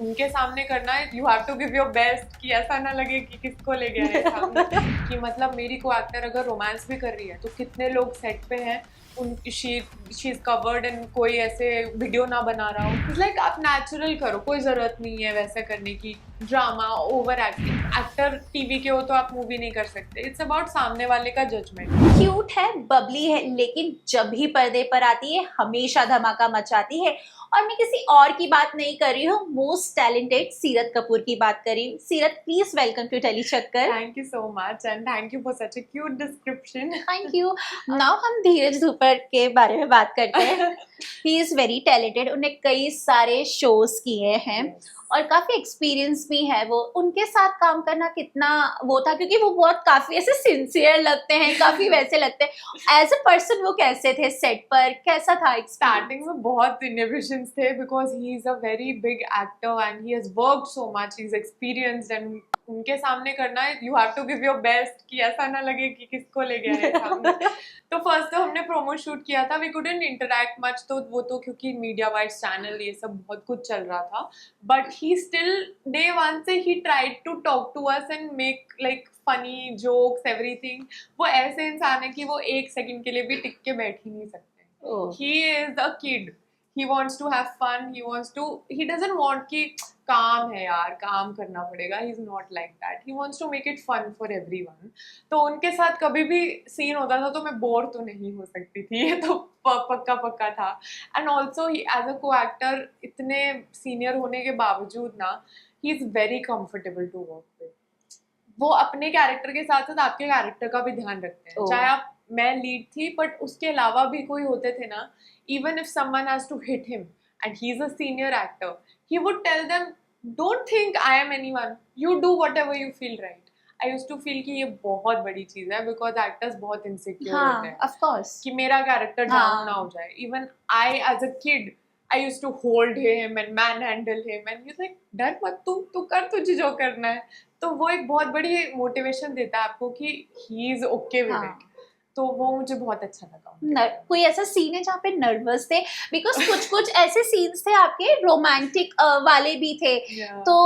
उनके सामने करना है, you have to give your best, कि ऐसा ना लगे कि किसको ले गया है सामने। कि मतलब मेरी को एक्टर अगर रोमांस भी कर रही है तो कितने लोग सेट पे हैं, उन शी इज कवर्ड एंड कोई ऐसे वीडियो ना बना रहा हो। इट्स लाइक आप नेचुरल करो, कोई जरूरत नहीं है वैसा करने की, drama over acting. Actor TV के हो तो आप मूवी नहीं कर सकते, इट्स अबाउट सामने वाले का जजमेंट। क्यूट है, बबली है, लेकिन जब भी पर्दे पर आती है हमेशा धमाका मचाती है। और मैं किसी और की बात नहीं कर रही हूँ, मोस्ट टैलेंटेड सीरत कपूर की बात कर रही हूँ। सीरत, प्लीज वेलकम टू टेली चक्कर। Thank you so much and thank you for such a cute description. Thank you. Now हम धीरज धूपर के बारे में बात करते हैं। ही इज वेरी टैलेंटेड, उन्हें कई सारे शोज किए हैं और काफी एक्सपीरियंस भी है। वो उनके साथ काम करना कितना वो था, क्योंकि वो बहुत काफी ऐसे सिंसियर लगते हैं, काफी वैसे लगते हैं। एज अ पर्सन वो कैसे थे सेट पर, कैसा था? स्टार्टिंग में बहुत इनहिबिशंस थे because he is a very big actor and he has worked so much, he is experienced and उनके सामने करना है, you have to give your best, कि ऐसा ना लगे कि किसको ले गया है सामने। तो फर्स्ट तो हमने प्रोमो शूट किया था, वी कुडंट इंटरैक्ट मच, तो वो तो क्योंकि मीडिया वाइज चैनल ये सब बहुत कुछ चल रहा था, but he still day one से ही tried to talk to us and make like funny jokes everything. वो ऐसे इंसान है कि वो एक सेकंड के लिए भी टिक के बैठ ही नहीं सकते। He is a kid. He wants to have fun. He doesn't want कि काम है यार, काम करना पड़ेगा. He's not like that. He wants to make it fun for everyone. तो उनके साथ कभी भी सीन होता था तो मैं बोर तो नहीं हो सकती थी, ये तो पक्का पक्का था. And also he as a co-actor इतने सीनियर होने के बावजूद ना, he is very comfortable to work with. वो अपने कैरेक्टर के साथ साथ आपके कैरेक्टर का भी ध्यान रखते हैं। चाहे आप, मैं लीड थी बट उसके अलावा भी कोई होते थे ना, even if someone has to hit him and he is a senior actor, he would tell them don't think I am anyone, you do whatever you feel right. I used to feel कि ये बहुत बड़ी चीज है because actors बहुत insecure होते हैं, of course, कि मेरा कैरेक्टर डाउन ना हो जाए। Even I as a kid I used to hold him and manhandle him and he's like डर मत, तू कर, तुझे जो करना है। तो वो एक बहुत बड़ी मोटिवेशन देता है आपको कि he is okay with it. तो वो मुझे बहुत अच्छा लगा। कोई ऐसा सीन है जहाँ पे नर्वस थे? बिकॉज कुछ कुछ ऐसे सीन्स थे आपके रोमांटिक वाले भी थे, तो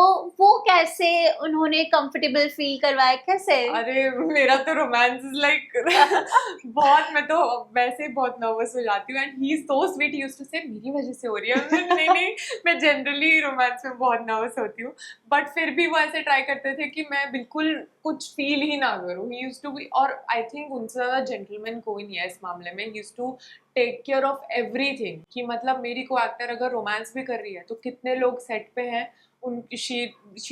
वो कैसे उन्होंने कंफर्टेबल फील करवाया, कैसे? अरे मेरा तो रोमांस इज लाइक बहुत, मैं तो वैसे ही बहुत नर्वस हो जाती हूँ and he is so sweet, he used to say मेरी वजह से हो रही है। नहीं, मैं जनरली रोमांस में बहुत नर्वस होती हूँ, बट फिर भी वो ऐसे ट्राई करते थे कि मैं बिल्कुल कुछ फील ही ना करूँ। ही यूज्ड टू बी, और आई थिंक उनसे ज्यादा जेंटलमैन कोई नहीं है इस मामले में। He used to take care of everything, कि मतलब मेरी को एक्टर अगर रोमांस भी कर रही है तो कितने लोग सेट पे हैं, शी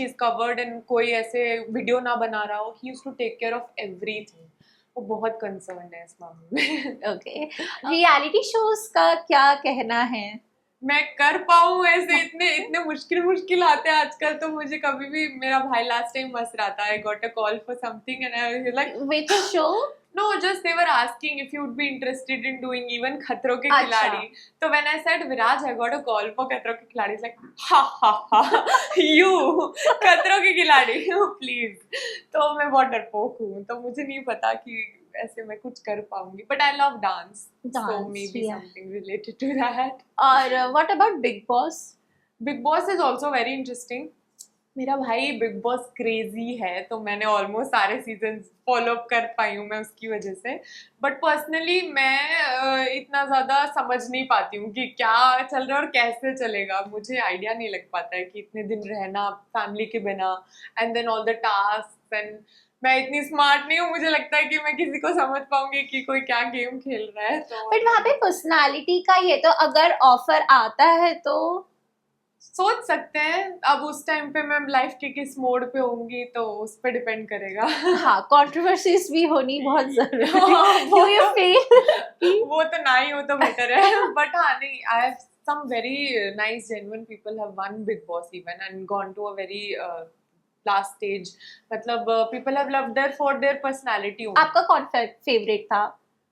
इज कवर्ड एंड कोई ऐसे वीडियो ना बना रहा हो। He used to take care of everything. वो बहुत कंसर्न है इस मामले में। ओके, रियलिटी शोज का क्या कहना है? मैं कर पाऊँ ऐसे, इतने मुश्किल आते हैं आजकल। तो मुझे कभी भी, मेरा भाई लास्ट टाइम हंस रहा था, I got a call for something and I was like which show? No, just they were asking if you would be interested in doing even खतरों के खिलाड़ी. तो when I said Viraj, I got a call for खतरों के खिलाड़ी, it's like ha you खतरों के खिलाड़ी please. तो मैं बहुत डरपोक हूँ, तो मुझे नहीं पता कि ऐसे मैं कुछ कर पाऊंगी, but I love dance, so maybe something related to that. और what about Big Boss? Big Boss is also very interesting. मेरा भाई बिग बॉस क्रेजी है, तो मैंने ऑलमोस्ट सारे सीजन फॉलो अप कर पाई हूँ मैं उसकी वजह से। बट पर्सनली मैं इतना ज़्यादा समझ नहीं पाती हूँ कि क्या चल रहा है और कैसे चलेगा। मुझे आइडिया नहीं लग पाता है कि इतने दिन रहना फैमिली के बिना and then all the task, and मैं इतनी स्मार्ट नहीं हूँ, मुझे लगता है कि मैं किसी को समझ पाऊंगी कि कोई क्या गेम खेल रहा है। तो बट वहाँ पे पर्सनालिटी का ये, तो अगर ऑफर आता है तो सोच सकते हैं। अब उस टाइम पे मैं लाइफ के किस मोड पे होंगी तो उस पे डिपेंड करेगा। हाँ, कंट्रोवर्सीज भी होनी बहुत जरूरी है। Do you feel? वो तो ना ही हो तो बेटर है। बट हाँ, नहीं, I have some very nice genuine people have won Big Boss even and gone to a very last stage. मतलब people have loved their for their personality. आपका कौन फेवरेट था?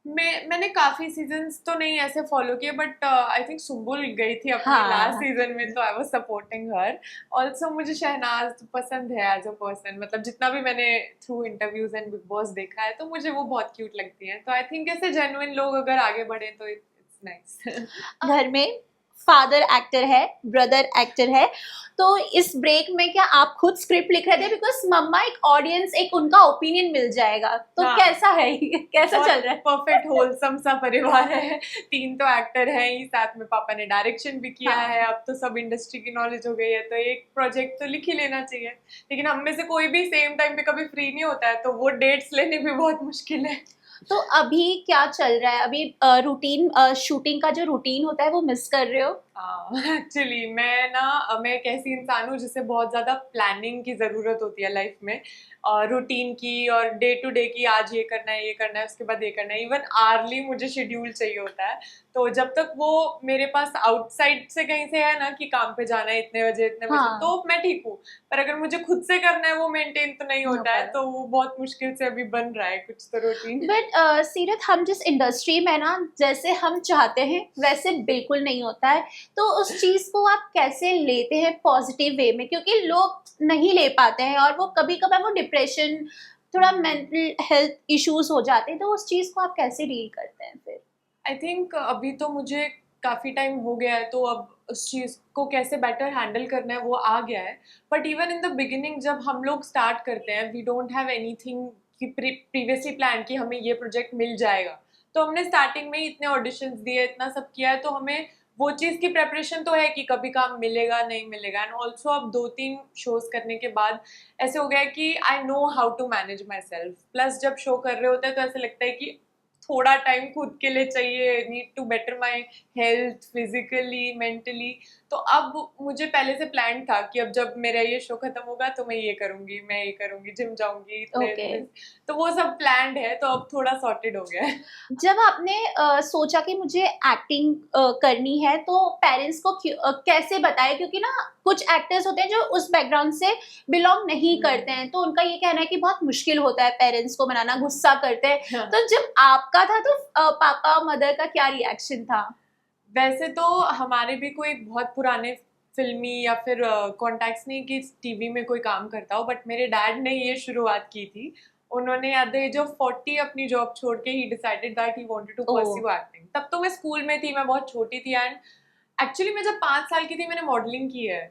मैंने काफी सीजन्स तो नहीं ऐसे फॉलो किए, बट आई थिंक सुम्बुल गई थी अपने लास्ट सीजन में, तो I was supporting her. Also मुझे शहनाज पसंद है एज अ पर्सन, मतलब जितना भी मैंने through interviews and big boss देखा है तो मुझे वो बहुत क्यूट लगती है। तो आई थिंक ऐसे जेन्युइन लोग अगर आगे बढ़े तो इट्स नाइस। घर में फादर एक्टर है, ब्रदर एक्टर है, तो इस ब्रेक में क्या आप खुद स्क्रिप्ट लिख रहे थे? बिकॉज मम्मा एक ऑडियंस, एक उनका ओपिनियन मिल जाएगा, तो हाँ। कैसा है ये? कैसा चल रहा है? परफेक्ट होलसम सा परिवार है, 3 तो एक्टर हैं ही, साथ में पापा ने डायरेक्शन भी किया हाँ। है, अब तो सब इंडस्ट्री की नॉलेज हो गई है, तो एक प्रोजेक्ट तो लिख ही लेना चाहिए। लेकिन हम में से कोई भी सेम टाइम पे कभी फ्री नहीं होता है, तो वो डेट्स लेने भी बहुत मुश्किल है। तो अभी क्या चल रहा है? अभी रूटीन, शूटिंग का जो रूटीन होता है वो मिस कर रहे हो? एक्चुअली मैं एक ऐसी इंसान हूँ जिसे बहुत ज्यादा प्लानिंग की जरूरत होती है लाइफ में, और रूटीन की और डे टू डे की, आज ये करना है, ये करना है, उसके बाद ये करना है, इवन आर्ली मुझे शेड्यूल चाहिए होता है। तो जब तक वो मेरे पास आउटसाइड से कहीं से है ना कि काम पे जाना है इतने बजे इतने बजे, हाँ। तो मैं ठीक हूँ। पर अगर मुझे खुद से करना है वो मेंटेन तो नहीं होता है, पाता। तो वो बहुत मुश्किल से अभी बन रहा है कुछ तो रूटीन। बट सीरत, हम जिस इंडस्ट्री में ना, जैसे हम चाहते हैं वैसे बिल्कुल नहीं होता है, तो उस चीज को आप कैसे लेते हैं पॉजिटिव वे में? क्योंकि लोग नहीं ले पाते हैं और वो कभी कभार वो डिप्रेशन, थोड़ा मेंटल हेल्थ इश्यूज हो जाते हैं, तो उस चीज को आप कैसे डील करते हैं फिर? आई थिंक अभी तो मुझे काफ़ी टाइम हो गया है, तो अब उस चीज़ को कैसे बेटर हैंडल करना है वो आ गया है। But even in the beginning जब हम लोग स्टार्ट करते हैं, वी डोंट हैव एनीथिंग कि प्रीवियसली प्लान कि हमें ये प्रोजेक्ट मिल जाएगा। तो हमने स्टार्टिंग में ही इतने ऑडिशंस दिए, इतना सब किया है, तो हमें वो चीज़ की प्रेपरेशन तो है कि कभी काम मिलेगा नहीं मिलेगा। एंड ऑल्सो अब 2-3 शोज करने के बाद ऐसे हो गया है कि I know how to manage myself. Plus जब शो कर रहे होते हैं तो ऐसे लगता है कि थोड़ा टाइम खुद के लिए चाहिए, need to better my health physically mentally. तो अब मुझे पहले से प्लान था कि अब जब मेरा ये शो खत्म होगा तो मैं ये करूंगी, मैं ये करूंगी, जिम जाऊंगी इतने ओके। तो वो सब प्लान्ड है, तो अब थोड़ा सॉर्टेड हो गया है। जब आपने सोचा कि मुझे एक्टिंग करनी है, तो पेरेंट्स को कैसे बताया? क्योंकि ना कुछ एक्टर्स होते हैं जो उस बैकग्राउंड से बिलोंग नहीं करते हैं, तो उनका ये कहना है कि बहुत मुश्किल होता है पेरेंट्स को मनाना, गुस्सा करते हैं। हाँ। तो जब आपका था तो पापा मदर का क्या रिएक्शन था? वैसे तो हमारे भी कोई बहुत पुराने फिल्मी या फिर कॉन्टैक्ट्स नहीं कि टीवी में कोई काम करता हो, बट मेरे डैड ने ये शुरुआत की थी। उन्होंने एट द एज ऑफ 40 अपनी जॉब छोड़ के he decided that he wanted to pursue acting. तब तो मैं स्कूल में थी, मैं बहुत छोटी थी, एंड एक्चुअली मैं जब 5 साल की थी मैंने मॉडलिंग की है।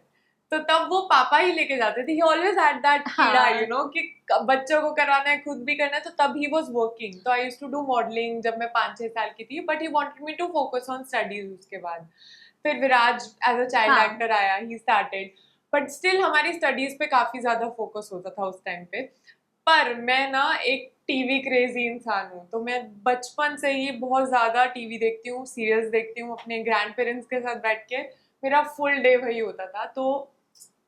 तो तब वो पापा ही लेके जाते थे, ही ऑलवेज हैड दैट कीड़ा हाँ। यू नो कि बच्चों को करवाना है खुद भी करना है, तो तब ही वाज वर्किंग। तो I used to do modelling जब मैं 5-6 साल की थी, but he wanted me to focus on studies. उसके बाद फिर विराज एज अ चाइल्ड हाँ। एक्टर आया, ही स्टार्टेड, बट स्टिल हमारी स्टडीज पे काफी ज्यादा फोकस होता था उस टाइम पे। पर मैं ना एक टीवी क्रेजी इंसान हूँ, तो मैं बचपन से ही बहुत ज्यादा टीवी देखती हूँ, सीरियल्स देखती हूँ अपने ग्रैंड पेरेंट्स के साथ बैठ के। मेरा फुल डे वही होता था। तो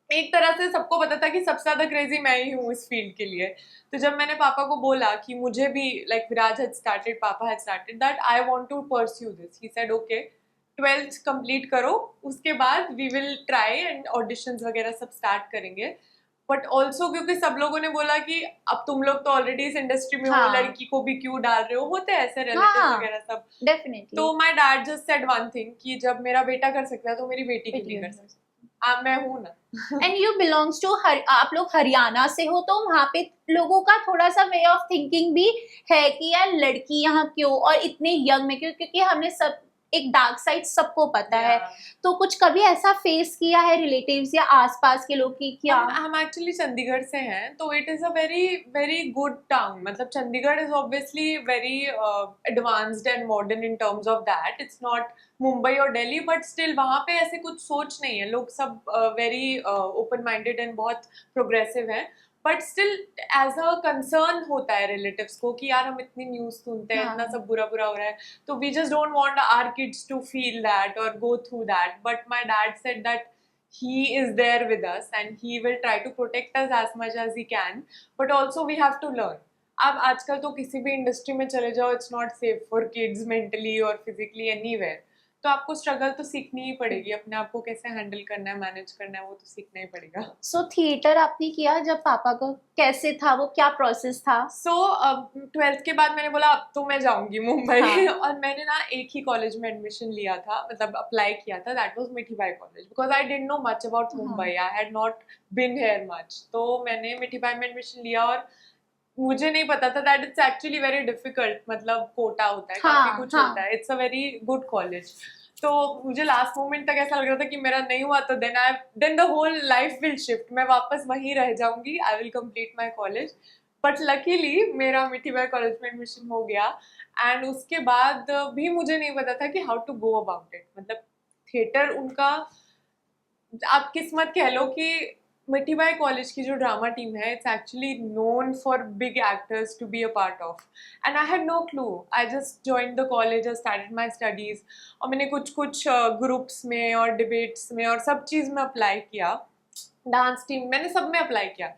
एक तरह से सबको पता था कि सबसे ज्यादा क्रेजी मैं ही हूँ इस फील्ड के लिए। तो जब मैंने पापा को बोला कि मुझे भी like Viraj had started, papa had started that, I want to pursue this, he said okay 12th complete करो, उसके बाद we will try and auditions वगैरह सब स्टार्ट करेंगे। बट ऑल्सो क्योंकि सब लोगों ने बोला कि अब तुम लोग तो ऑलरेडी इस इंडस्ट्री में हो, हाँ। लड़की को भी क्यों डाल रहे हो, होते हैं ऐसे रिलेटिव्स हाँ, वगैरह सब। डेफिनेटली। तो my dad just said one thing कि जब मेरा बेटा कर सकता है तो मेरी बेटी क्यों नहीं कर सकती? मैं हूँ ना। एंड यू बिलोंग्स टू आप लोग हरियाणा से हो, तो वहाँ पे लोगों का थोड़ा सा वे ऑफ थिंकिंग भी है कि यार लड़की यहाँ क्यों, और इतने यंग में क्यों? क्योंकि हमने सब एक डार्क साइड सबको पता है। तो कुछ कभी ऐसा फेस किया है रिलेटिव्स या आसपास के लोग की क्या? हम एक्चुअली चंडीगढ़ से हैं, तो it is a very very good town. मतलब Chandigarh is obviously very advanced and modern in terms of that, it's not Mumbai और दिल्ली, बट स्टिल वहाँ पे ऐसे कुछ सोच नहीं है, लोग सब वेरी ओपन माइंडेड एंड बहुत प्रोग्रेसिव हैं। But still as a concern होता है रिलेटिव्स को कि यार हम इतनी न्यूज़ सुनते हैं, इतना सब बुरा बुरा हो रहा है, तो we just don't want our kids to feel that और go through that. But my dad said that he is there with us and he will try to protect us as much as he can, but also we have to learn. अब आजकल तो किसी भी industry में चले जाओ, it's not safe for kids mentally और physically anywhere. तो आपको स्ट्रगल तो सीखनी ही पड़ेगी, अपने आप को कैसे हैंडल करना है, मैनेज करना है, वो तो सीखना ही पड़ेगा। सो थिएटर आपने किया जब पापा को, कैसे था वो, क्या प्रोसेस था? सो 12th के बाद मैंने बोला अब तो मैं जाऊंगी मुंबई। हाँ। और मैंने ना एक ही कॉलेज में एडमिशन लिया था, मतलब अप्लाई किया था, that was Mithibai college, because I didn't know much about Mumbai, I had not been here much. तो मैंने मिठीबाई में एडमिशन लिया और मुझे नहीं पता था that it's actually very difficult, मतलब कोटा होता है, काफी कुछ होता है, it's a very good college. तो मुझे लास्ट मोमेंट तक ऐसा लग रहा था कि मेरा नहीं हुआ तो then the whole life will shift, मैं वापस वहीं रह जाऊंगी, I will complete my college. But luckily मेरा मिठी बाई कॉलेज में एडमिशन हो गया, एंड उसके बाद भी मुझे नहीं पता था कि how to go about it. मतलब थिएटर उनका, आप किस्मत कह लो कि मिठी बाई कॉलेज की जो ड्रामा टीम है, it's actually known for big actors to be a part of, and I had no clue. I just joined the college, I started my studies, और मैंने कुछ कुछ ग्रुप्स में और डिबेट्स में और सब चीज़ में अप्लाई किया, डांस टीम मैंने सब में अप्लाई किया।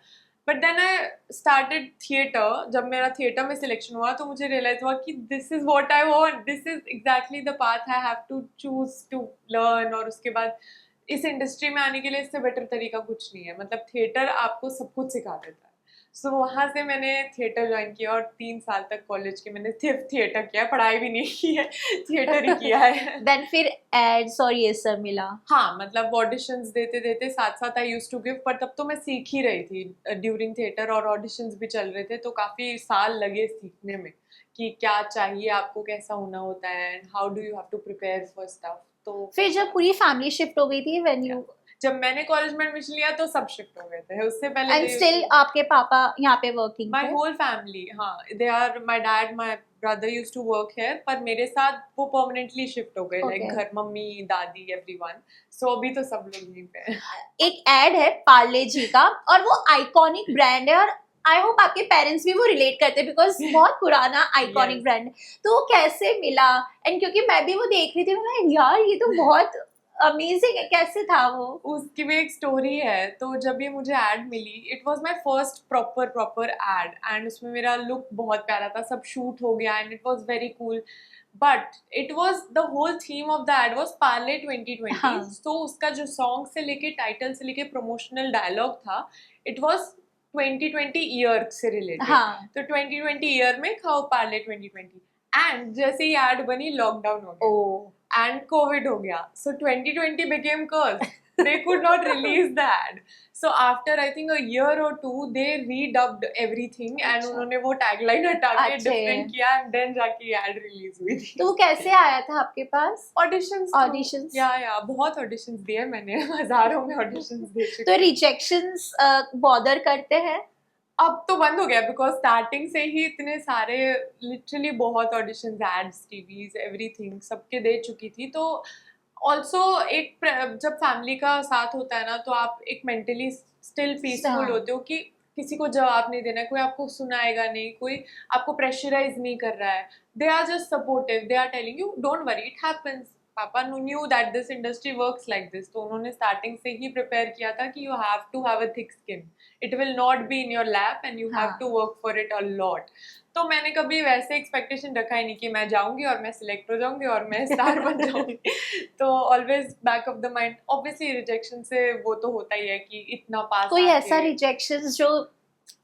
But then I started theatre. जब मेरा थिएटर में सिलेक्शन हुआ तो मुझे रियलाइज हुआ कि this is what I want, this is exactly the path I have to choose to learn. और उसके बाद इस इंडस्ट्री में आने के लिए इससे बेटर तरीका कुछ नहीं है, मतलब थिएटर आपको सब कुछ सिखा देता है। सो वहाँ से मैंने थिएटर ज्वाइन किया, और 3 साल तक कॉलेज के मैंने सिर्फ थिएटर किया, पढ़ाई भी नहीं की है, थिएटर ही किया है। देन फिर एड्स और ये सब मिला? हाँ, मतलब ऑडिशंस देते देते साथ साथ आई यूज्ड टू गिव, पर तब तो मैं सीख ही रही थी ड्यूरिंग थिएटर, और ऑडिशंस भी चल रहे थे, तो काफी साल लगे सीखने में कि क्या चाहिए आपको, कैसा होना होता है, and how do you have to prepare for stuff. तो फिर जब पूरी फैमिली शिफ्ट हो गई थी व्हेन यू, जब मैंने कॉलेज में एडमिशन लिया तो सब शिफ्ट हो गए थे, उससे पहले एंड स्टिल आपके पापा यहाँ पे वर्किंग माय थे? होल फैमिली, हाँ, they are, my dad, my brother used to work here, पर मेरे साथ वो परमानेंटली शिफ्ट हो गए, लाइक घर मम्मी दादी एवरीवन। सो अभी तो सब लोग यहीं पे हैं। एक एड है पार्ले जी का, और वो आइकॉनिक ब्रांड है, और आई होप आपके पेरेंट्स भी वो रिलेट करते हैं बिकॉज बहुत पुराना आइकॉनिक Yes. ब्रांड। तो वो कैसे मिला? एंड क्योंकि मैं भी वो देख रही थी, मैं यार ये तो बहुत अमेजिंग है, कैसे था वो? उसकी भी एक स्टोरी है। तो जब ये मुझे एड मिली, it was my first proper ad, and उसमें मेरा लुक बहुत प्यारा था, सब शूट हो गया, and it was very cool. But it was the whole theme of the ad was Parle 2020। हाँ. तो उसका जो सॉन्ग से लेके टाइटल से लेके प्रमोशनल डायलॉग था, इट वाज 2020 ईयर से रिलेटेड। हाँ. तो 2020 ईयर में खाओ पार्ले 2020, एंड जैसे ही एड बनी लॉकडाउन हो गया ओ, and COVID हो गया, so 2020 became cursed. They could not release the ad. So after I think a year or two, they redubbed everything, and अच्छा. उन्होंने वो tagline हटा के अच्छे. different किया, and then जाके ये ad release हुई थी। तो वो कैसे आया था आपके पास? Auditions या बहुत auditions दिए मैंने, हजारों में auditions दे चुकी तो हूँ। रिजेक्शंस बॉदर करते हैं? अब तो बंद हो गया, बिकॉज स्टार्टिंग से ही इतने सारे, लिटरली बहुत ऑडिशंस, एड्स, टीवीज, एवरीथिंग सबके दे चुकी थी। तो ऑल्सो एक जब फैमिली का साथ होता है ना, तो आप एक मेंटली स्टिल पीसफुल होते हो कि किसी को जवाब नहीं देना है, कोई आपको सुनाएगा नहीं, कोई आपको प्रेशराइज नहीं कर रहा है। They are just supportive, they are telling you don't worry, it happens. पापा knew that this industry works like this, तो उन्होंने स्टार्टिंग से ही प्रिपेयर किया था कि you have to have a thick skin, it will not be in your lap, and you have to work for it a lot. तो मैंने कभी वैसे एक्सपेक्टेशन रखा ही नहीं कि मैं जाऊंगी और मैं सिलेक्ट हो जाऊंगी और मैं स्टार बन जाऊंगी। तो always back of the mind, obviously rejection से वो तो होता ही है कि इतना पास कोई ऐसा रिजेक्शन जो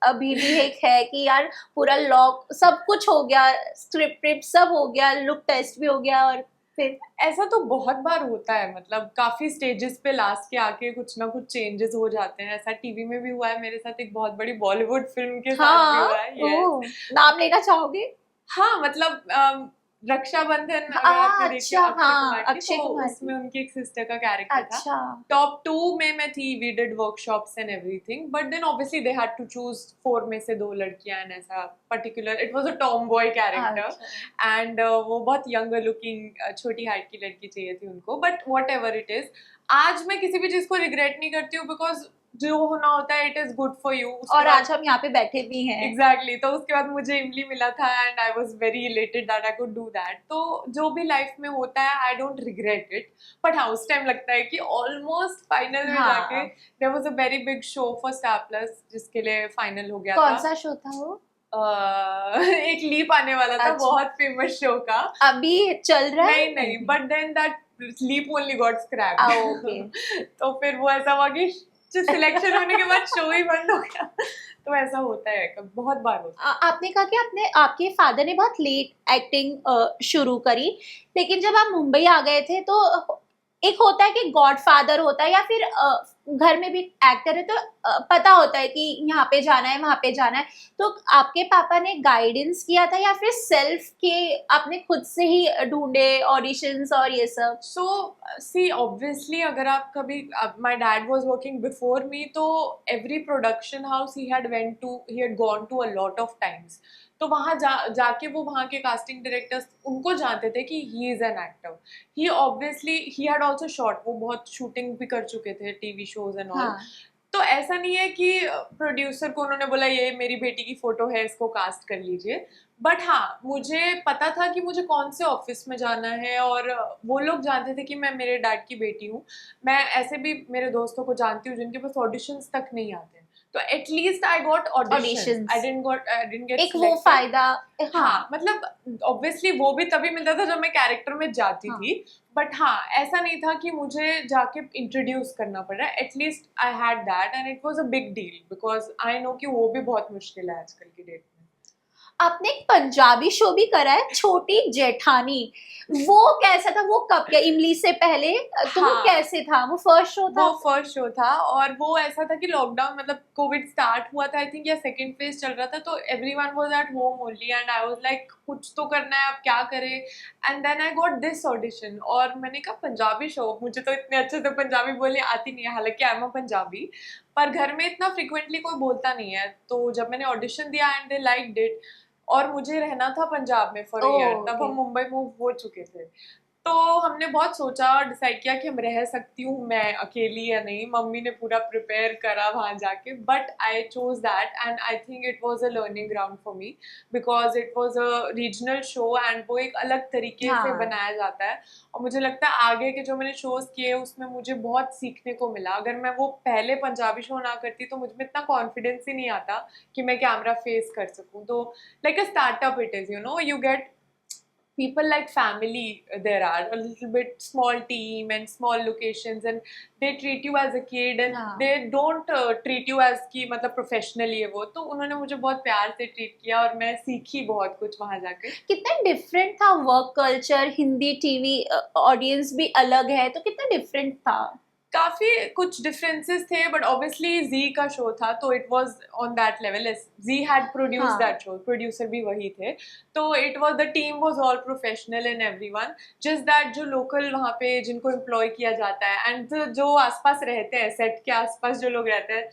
अभी भी एक है कि यार पूरा लॉक सब कुछ हो गया, स्क्रिप्ट सब हो गया, लुक टेस्ट भी हो गया, और फिर? ऐसा तो बहुत बार होता है, मतलब काफी स्टेजेस पे लास्ट के आके कुछ ना कुछ चेंजेस हो जाते हैं। ऐसा टीवी में भी हुआ है मेरे साथ, एक बहुत बड़ी बॉलीवुड फिल्म के साथ भी हुआ है। Yes. नाम लेना चाहोगे? हाँ, मतलब रक्षाबंधन अगर आपने देखी अच्छा, अक्षय हाँ, कुमार की, अक्षय तो कुमार उसमें उनकी एक सिस्टर का कैरेक्टर था। अच्छा, टॉप 2 में मैं थी, we did workshops and everything, but then obviously they had to choose 4 में से 2 लड़कियां, एंड ऐसा particular, it was a tomboy character, and वो बहुत यंगर लुकिंग छोटी हाइट की लड़की चाहिए थी उनको। But what ever it is, आज मैं किसी भी चीज को रिग्रेट नहीं करती हूँ, बिकॉज जो होना होता है it is good for you. और आज हम यहाँ पे बैठे भी हैं। एग्जैक्टली। तो उसके बाद मुझे इमली मिला था, and I was very elated that I could do that. तो जो भी लाइफ में होता है, I don't regret it, but हाँ उस टाइम लगता है कि ऑलमोस्ट फाइनल में जाके there was a very big show for Star Plus, जिसके लिए फाइनल हो गया था। कौन सा शो था वो? एक लीप आने वाला था, बहुत फेमस शो का। अभी चल रहा है? नहीं, but then that leap only got scrapped. तो फिर वो ऐसा हुआ कि सिलेक्शन होने के बाद शो ही बंद हो गया। तो ऐसा होता है, बहुत बार होता है। आपने कहा कि आपके फादर ने बहुत लेट एक्टिंग शुरू करी, लेकिन जब आप मुंबई आ गए थे तो एक होता है कि गॉडफादर होता है या फिर घर में भी एक्टर है तो पता होता है कि यहाँ पे जाना है वहां पे जाना है, तो आपके पापा ने गाइडेंस किया था या फिर सेल्फ के आपने खुद से ही ढूंढे ऑडिशंस और ये सब? So, see, obviously, अगर आप कभी my dad was working before me, तो every production house he had gone to a lot of times. तो वहाँ जाके वो वहाँ के कास्टिंग डायरेक्टर्स उनको जानते थे कि he is an actor. He obviously he had also shot, वो बहुत शूटिंग भी कर चुके थे टीवी शोज एंड ऑल. हाँ. तो ऐसा नहीं है कि प्रोड्यूसर को उन्होंने बोला ये मेरी बेटी की फोटो है इसको कास्ट कर लीजिए. बट हाँ, मुझे पता था कि मुझे कौन से ऑफिस में जाना है, और वो लोग जानते थे कि मैं मेरे डैड की बेटी हूँ. मैं ऐसे भी मेरे दोस्तों को जानती हूँ जिनके पास ऑडिशंस तक नहीं आते. तो at least I got auditions. I didn't gate एक वो फायदा. हाँ, मतलब ऑब्वियसली वो भी तभी मिलता था जब मैं कैरेक्टर में जाती थी. बट हाँ, ऐसा नहीं था कि मुझे जाके इंट्रोड्यूस करना पड़ रहा है. At least I had that and it was a big deal because I know कि वो भी बहुत मुश्किल है आजकल की डेट में. आपने एक पंजाबी शो भी करा है, छोटी जेठानी. वो कैसा था? वो कब क्या, इमली से पहले? तो वो हाँ. कैसे था? वो फर्स्ट शो था? वो फर्स्ट शो था, और वो ऐसा था कि लॉकडाउन मतलब कोविड स्टार्ट हुआ था आई थिंक, या सेकंड फेज चल रहा था, तो everyone was at home only and I was like कुछ तो करना है, अब क्या करें. And then I got this audition, और मैंने कहा पंजाबी शो, मुझे तो इतने अच्छे से पंजाबी बोलनी आती नहीं है, हालांकि आई एम अ पंजाबी, पर घर में इतना फ्रिक्वेंटली कोई बोलता नहीं है. तो जब मैंने ऑडिशन दिया एंड दे लाइक्ड इट, और मुझे रहना था पंजाब में फॉर अ ईयर, तब हम मुंबई मूव हो चुके थे. तो हमने बहुत सोचा और डिसाइड किया कि हम रह सकती हूँ मैं अकेली या नहीं. मम्मी ने पूरा प्रिपेयर करा वहाँ जाके, but I chose that and I think it was a learning ground for me because it was a regional show and वो एक अलग तरीके से बनाया जाता है. और मुझे लगता है आगे के जो मैंने शोज किए उसमें मुझे बहुत सीखने को मिला. अगर मैं वो पहले पंजाबी शो ना करती तो मुझ में इतना कॉन्फिडेंस ही नहीं आता कि मैं कैमरा फेस कर सकूँ. तो like a startup it is, you get people like family. There are a little bit small team and small locations and they treat you as a kid and they don't treat you as कि मतलब professionally है वो. तो उन्होंने मुझे बहुत प्यार से ट्रीट किया और मैं सीखी बहुत कुछ वहाँ जाके. कितना डिफरेंट था work culture? Hindi TV audience भी अलग है, तो कितना डिफरेंट था? काफी कुछ डिफरेंसेस थे, बट ऑब्वियसली जी का शो था तो it was on that level. Zee had produce that show, producer भी वही थे. तो it was the team was all professional and everyone. Just that जो लोकल वहाँ पे जिनको एम्प्लॉय किया जाता है एंड जो आसपास रहते हैं, सेट के आसपास जो लोग रहते हैं,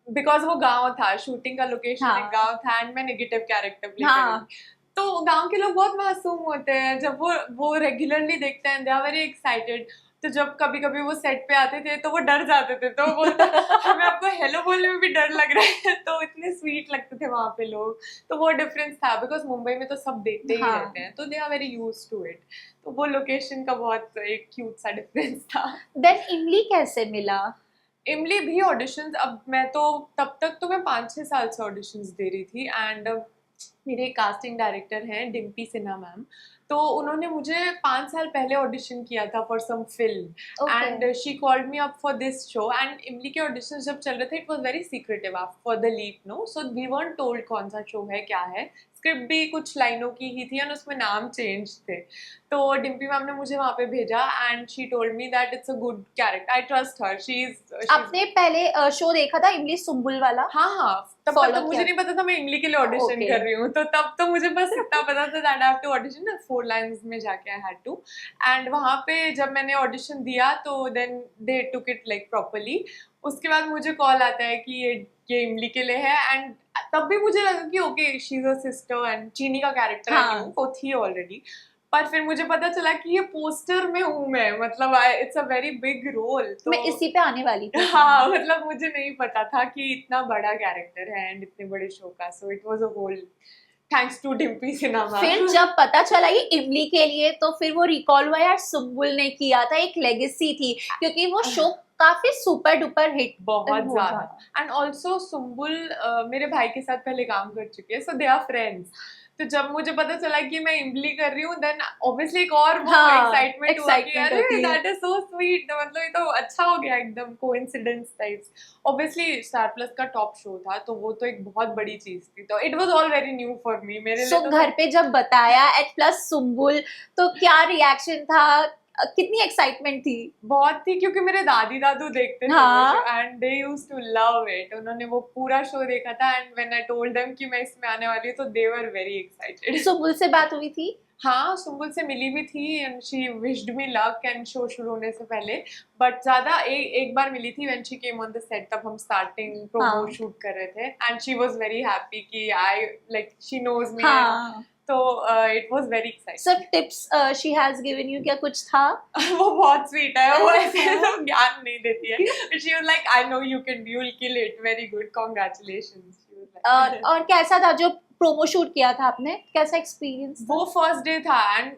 बिकॉज वो गाँव था, शूटिंग का लोकेशन एक गाँव था एंड मैं नेगेटिव कैरेक्टर प्ले करी. तो गाँव के लोग बहुत मासूम होते हैं, जब वो रेगुलरली देखते हैं दे आर वेरी एक्साइटेड. तो जब कभी कभी वो सेट पे आते थे तो वो डर जाते थे, तो बोलते हमें आपको हेलो बोलने में भी डर लग रहा है. तो इतने स्वीट लगते थे वहाँ पे लोग. तो वो डिफरेंस था बिकॉज मुंबई में तो सब देखते ही रहते हैं, तो they are very used to it. तो वो लोकेशन का बहुत एक क्यूट सा डिफरेंस था. देन इमली कैसे मिला? इमली भी ऑडिशंस, अब मैं तो तब तक तो मैं 5-6 साल से ऑडिशंस दे रही थी एंड मेरे कास्टिंग डायरेक्टर हैं डिम्पी सिन्हा मैम. तो उन्होंने मुझे 5 साल पहले ऑडिशन किया था for some film and she called me up for this show. And Imlie के ऑडिशन जब चल रहे थे it was very secretive for the leap, no, so we weren't told कौन सा शो है क्या है. स्क्रिप्ट भी कुछ लाइनों की ही थी और उसमें नाम चेंज थे. तो डिम्पी मैम ने मुझे वहाँ पे भेजा and she told me that it's a good character, I trust her. She is. आपने पहले शो देखा था इमली सुम्बुल वाला? हाँ, तब तक मुझे नहीं पता था मैं इमली के लिए ऑडिशन कर रही हूँ. तो तब तो मुझे बस इतना पता था that I have to audition 4 lines में जाके आई हैड टू. एंड वहाँ पे जब मैंने ऑडिशन दिया तो then they took it like properly. उसके बाद मुझे कॉल आता है कि ये इमली के लिए है एंड तब भी मुझे लगा कि okay she is a sister and चीनी का कैरेक्टर है वो थी ऑलरेडी. पर फिर मुझे पता चला कि ये पोस्टर में हूँ मैं, मतलब it's a very big role. तो मैं इसी पे आने वाली थी. हाँ, मतलब मुझे नहीं पता था कि इतना बड़ा कैरेक्टर है एंड इतने बड़े शो का. So it was a whole thanks to Dimpy Sinha ma'am. फिर जब पता चला ये इमली के लिए तो फिर वो रिकॉल हुआ यार सुम्बुल ने किया था, एक लेगेसी थी क्योंकि वो शो काफी सुपर डुपर हिट बहुत ज्यादा. एंड ऑल्सो सुम्बुल मेरे भाई के साथ पहले काम कर चुके हैं, सो दे आर फ्रेंड्स. तो जब मुझे पता चला कि मैं इमली कर रही हूँ देन ऑब्वियसली एक और वो एक्साइटमेंट हुआ कि अरे दैट इज सो स्वीट. मतलब ये तो अच्छा हो गया, एकदम coincidence types. Obviously star plus का टॉप शो था तो वो तो एक बहुत बड़ी चीज थी. तो it was all very new for me. मेरे लिए तो घर पे जब बताया एट प्लस सुम्बुल तो क्या रिएक्शन था? कितनी एक्साइटमेंट थी? बहुत थी, क्योंकि मेरे दादी दादू देखते थे हाँ। And they used to love it. उन्होंने वो पूरा शो देखा था and when I told them कि मैं इसमें आने वाली हूँ तो they were very excited. Sumbul से बात हुई थी? हाँ, सुम्बुल से मिली भी थी and she wished me luck and show शुरू होने से पहले, बट ज्यादा एक बार मिली थी when she came on the set, तब हम स्टार्टिंग प्रोमो हाँ। शूट कर रहे थे and she was very happy कि I like she knows me, हाँ। तो इट वाज वेरी एक्साइटिंग। सब tips she has given you, क्या कुछ था? वो बहुत स्वीट है, वो ऐसे तो ज्ञान नहीं देती है। She was like I know you can, you will kill it, very good, congratulations. और कैसा था जो प्रोमो शूट किया था आपने, कैसा एक्सपीरियंस? वो फर्स्ट डे था एंड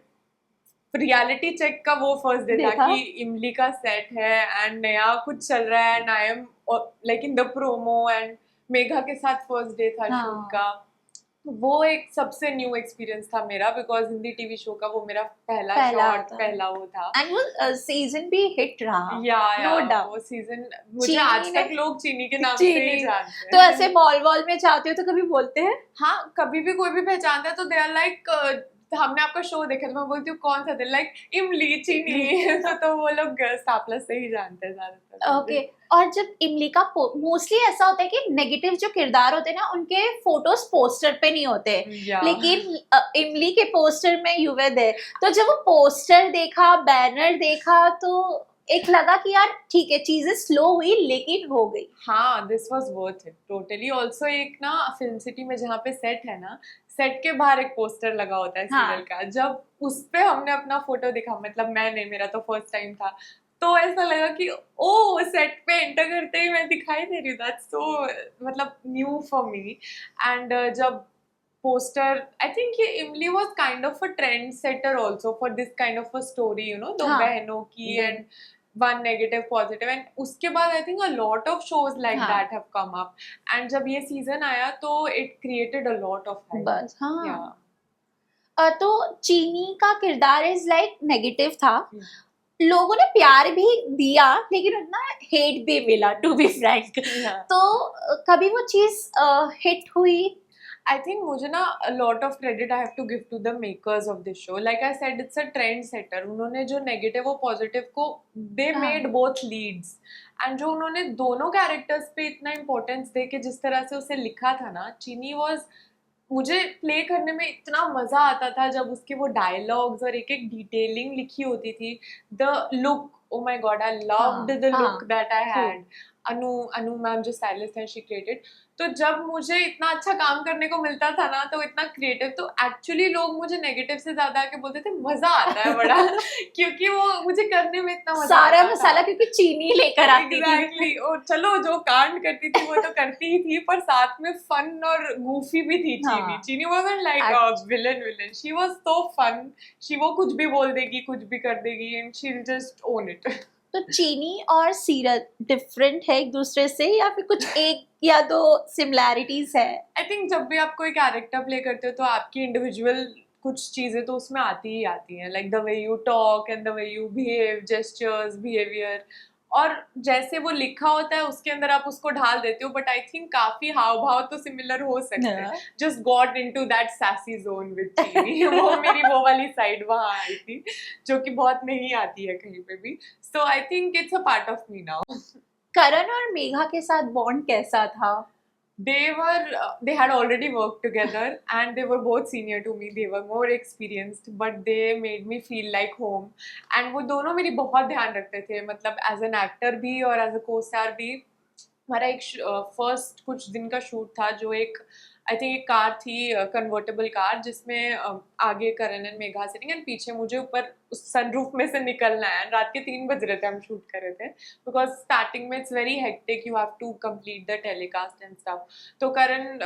रियलिटी चेक का वो फर्स्ट डे था देखा? कि इमली का सेट है एंड नया कुछ चल रहा है and I am like in the Promos and Megha के साथ फर्स्ट डे था हाँ। शूट का। वो एक सबसे न्यू एक्सपीरियंस था मेरा, बिकॉज हिंदी टीवी शो का वो मेरा पहला शॉट, पहला वो था। एंड वो सीजन भी हिट रहा, या no doubt। वो सीजन मुझे चीनी आज ने- तक लोग चीनी के नाम से ही चीनी। जानते हैं। तो ऐसे मॉल वॉल में जाते हो तो कभी बोलते हैं? हाँ, कभी भी कोई भी पहचानता है तो दे आर लाइक हमने आपका शो देखा, तो मैं बोलती हूँ कौन सा, लाइक इमली चीनी तो वो लोग स्टार प्लस से ही जानते हैं ज्यादातर। ओके। और जब इमली का मोस्टली ऐसा होता है कि नेगेटिव जो किरदार होते हैं ना, उनके फोटोज पोस्टर पे नहीं होते, लेकिन इमली के पोस्टर में यू वर देयर। तो जब वो पोस्टर देखा, बैनर देखा, तो एक लगा कि यार ठीक है, चीजें स्लो हुई लेकिन हो गई। हाँ, this was worth it totally. Also एक ना फिल्म सिटी में जहाँ पे सेट है ना, सेट के बाहर एक पोस्टर लगा होता है सीरियल का, जब उस पे हमने अपना फोटो दिखा, मतलब मैंने, मेरा तो फर्स्ट टाइम था, तो ऐसा लगा कि ओ सेट पे एंटर करते ही मैं दिखाई दे रही हूँ, दैट्स सो मतलब न्यू फॉर मी। एंड जब पोस्टर, आई थिंक ये इमली was kind of a trend setter also for this kind of a story, you know, दो बहनों की and one negative positive, and उसके बाद I think a lot of shows like that have come up, and जब ये season आया तो it created a lot of hype. बस हाँ। Yeah. तो चीनी का किरदार इज लाइक नेगेटिव था, लोगों ने प्यार भी दिया लेकिन उतना हेट भी मिला, टू बी फ्रैंक। तो कभी वो चीज हिट हुई? I think मुझे ना a lot of credit I have to give to the makers of this show. Like I said, it's a trend setter. उन्होंने जो negative और positive को they made both leads, and जो उन्होंने दोनों characters पे इतना importance दे के जिस तरह से उसे लिखा था ना, चीनी was, मुझे प्ले करने में इतना मजा आता था जब उसके वो डायलॉग्स और एक एक डिटेलिंग लिखी होती थी। The look, oh my God, I loved the look that I had. Anu ma'am जो स्टाइलिस्ट है, शी क्रिएटेड। तो जब मुझे इतना अच्छा काम करने को मिलता था ना, तो इतना क्रिएटिव, तो एक्चुअली लोग मुझे नेगेटिव से ज्यादा आके बोलते थे मजा आता है बड़ा क्योंकि वो मुझे करने में इतना मजा सारा आता मसाला था। क्योंकि चीनी लेकर आती थी। Exactly. और चलो जो कांड करती थी वो तो करती ही थी, पर साथ में फन और गूफी भी थी चीनी। चीनी wasn't like a villain. She was so fun. वो कुछ भी बोल देगी, कुछ भी कर देगी, and she'll just own it. तो चीनी और सीरत डिफरेंट है एक दूसरे से, या फिर कुछ एक या दो सिमिलैरिटीज है? आई थिंक जब भी आप कोई कैरेक्टर प्ले करते हो तो आपकी इंडिविजुअल कुछ चीजें तो उसमें आती ही आती हैं, like the way you talk and the way you behave, gestures, behaviour, और जैसे वो लिखा होता है उसके अंदर आप उसको ढाल देते हो। बट आई थिंक काफी हाव भाव तो सिमिलर हो सकते हैं। Just got into that sassy zone with चीनी। वो मेरी वो वाली साइड वहां आई थी जो कि बहुत नहीं आती है कहीं पे भी। So I think it's a part of me now. Karan और मेघा के साथ बॉन्ड कैसा था? They had already worked together and they were both senior to me. They were more experienced, but they made me feel like home. And वो दोनों मेरी बहुत ध्यान रखते थे, मतलब as an actor भी और as a co-star भी। हमारा एक फर्स्ट कुछ दिन का शूट था जो एक, आई थिंक एक कार थी, कन्वर्टेबल कार, जिसमें आगे करण एंड मेघा सिटिंग एंड पीछे मुझे ऊपर उस सनरूफ में से निकलना है। रात के 3 बज रहे थे, हम शूट कर रहे थे, बिकॉज स्टार्टिंग में it's very hectic, you have to complete the telecast and stuff. तो Karan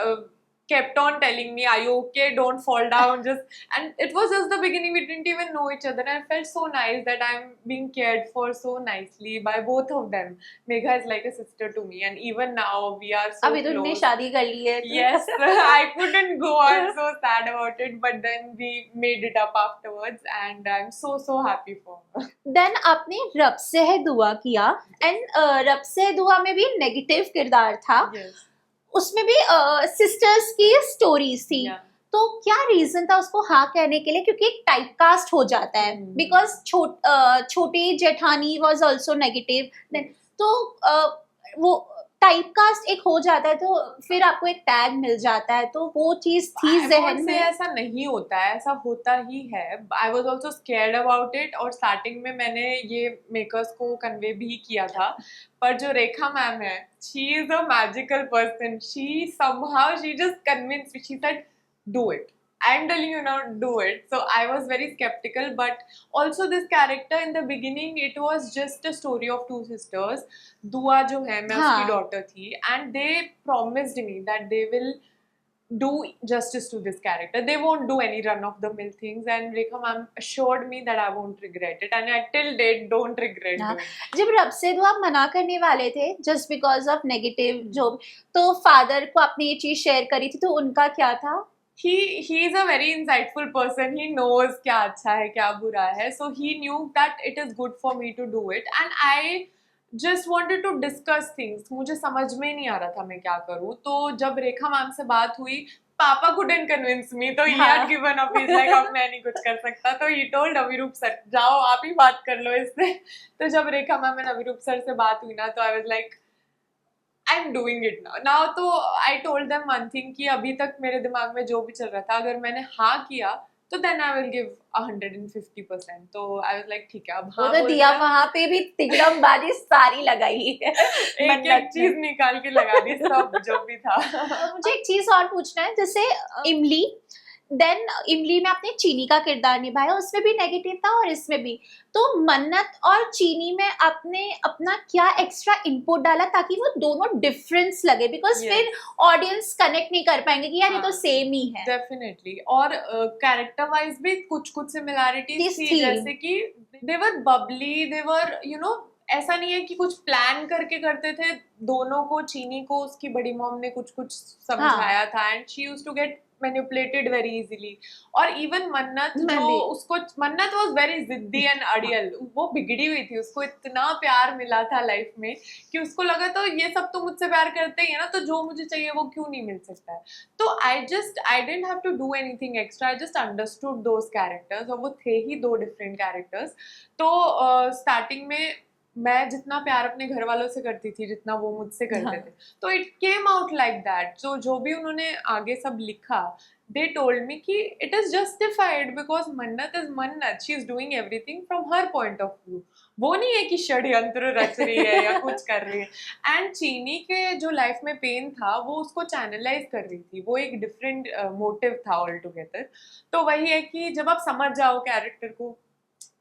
kept on telling me, are you okay, don't fall down, just, and it was just the beginning, we didn't even know each other, and I felt so nice that I'm being cared for so nicely by both of them. Megha is like a sister to me, and even now we are so अभी तो उन्होंने close. शादी कर ली है। Yes, I couldn't go, I'm so sad about it, but then we made it up afterwards and I'm so happy for her. Then आपने रब से है दुआ किया, एंड रब से है दुआ में भी नेगेटिव किरदार था। Yes. उसमें भी सिस्टर्स की स्टोरीज थी। Yeah. तो क्या रीजन था उसको हाँ कहने के लिए, क्योंकि एक टाइप कास्ट हो जाता है, बिकॉज छोटी जेठानी वाज आल्सो नेगेटिव देन, तो वो टाइप कास्ट एक हो जाता है, तो फिर आपको एक टैग मिल जाता है, तो वो चीज थी जहन में। ऐसा नहीं होता है, ऐसा होता ही है। I was also scared about it, और स्टार्टिंग में मैंने ये मेकर्स को कन्वे भी किया था, पर जो रेखा मैम है, she is a magical person, she somehow she just convinced, she said do it, I'm telling you now, do it. So I was very skeptical, but also this character in the beginning, it was just a story of two sisters. दुआ जो है, मैं उसकी daughter थी, and they promised me that they will do justice to this character. They won't do any run of the mill things, and Rekha ma'am assured me that I won't regret it, and I till date don't regret doing it. जब रब से दुआ मना करने वाले थे just because of negative जो, तो फादर को आपने ये चीज शेयर करी थी, तो उनका क्या था? He is a very insightful person. He knows क्या अच्छा है क्या बुरा है, so he knew that it is good for me to do it, and I just wanted to discuss things. मुझे समझ में नहीं आ रहा था मैं क्या करूँ, तो जब रेखा मैम से बात हुई, पापा couldn't convince me, तो he had given up. He's like, अब मैं नहीं कुछ कर सकता, तो he told अभिरूप सर, जाओ आप ही बात कर लो इससे। तो जब रेखा मैम और अभिरूप सर से बात हुई ना, तो I was like, I'm doing it now. Now तो I told them one thing कि अभी तक मेरे दिमाग में जो भी चल रहा था, अगर मैंने हाँ किया तो then I will give 150%. तो I was like ठीक है, अब हाँ तो दिया, वहाँ पे भी तिगड़मबाजी सारी लगाई एक एक चीज निकाल के लगा दी, सब जो भी था। मुझे एक चीज और पूछना है, जैसे इमली, देन इमली में आपने चीनी का किरदार निभाया, उसमें भी नेगेटिव था और इसमें भी, तो मन्नत और चीनी में आपने अपना क्या एक्स्ट्रा इनपुट डाला ताकि वो दोनों डिफरेंस लगे, बिकॉज फिर ऑडियंस कनेक्ट नहीं कर पाएंगे कि यार ये तो सेम ही है। डेफिनेटली, और कैरेक्टर वाइज भी कुछ कुछ सिमिलैरिटीज थी, जैसे कि दे वर बबली, दे वर यू नो, ऐसा नहीं है कि कुछ प्लान करके करते थे, दोनों को, चीनी को उसकी बड़ी मॉम ने कुछ कुछ समझाया था, and she used to get manipulated very easily. और इवन मन्नत, जो उसको, मन्नत वाज वेरी जिद्दी एंड अड़ियल, वो बिगड़ी हुई थी, उसको इतना प्यार मिला था लाइफ में कि उसको लगा तो ये सब तो मुझसे प्यार करते ही है ना, तो जो मुझे चाहिए वो क्यों नहीं मिल सकता है। तो I didn't have to do anything extra, I just understood those characters, और वो थे ही दो डिफरेंट कैरेक्टर्स। तो स्टार्टिंग में मैं जितना प्यार अपने घर वालों से करती थी, जितना वो मुझसे करते थे, तो it came out like that. So जो भी उन्होंने आगे सब लिखा, they told me कि it is justified because मन्नत is मन्नत, she is doing everything from her point of view, वो नहीं है कि षड्यंत्र रच रही है या कुछ कर रही है। एंड चीनी के जो लाइफ में पेन था, वो उसको चैनलाइज कर रही थी, वो एक डिफरेंट मोटिव था ऑल टुगेदर। तो वही है कि जब आप समझ जाओ कैरेक्टर को,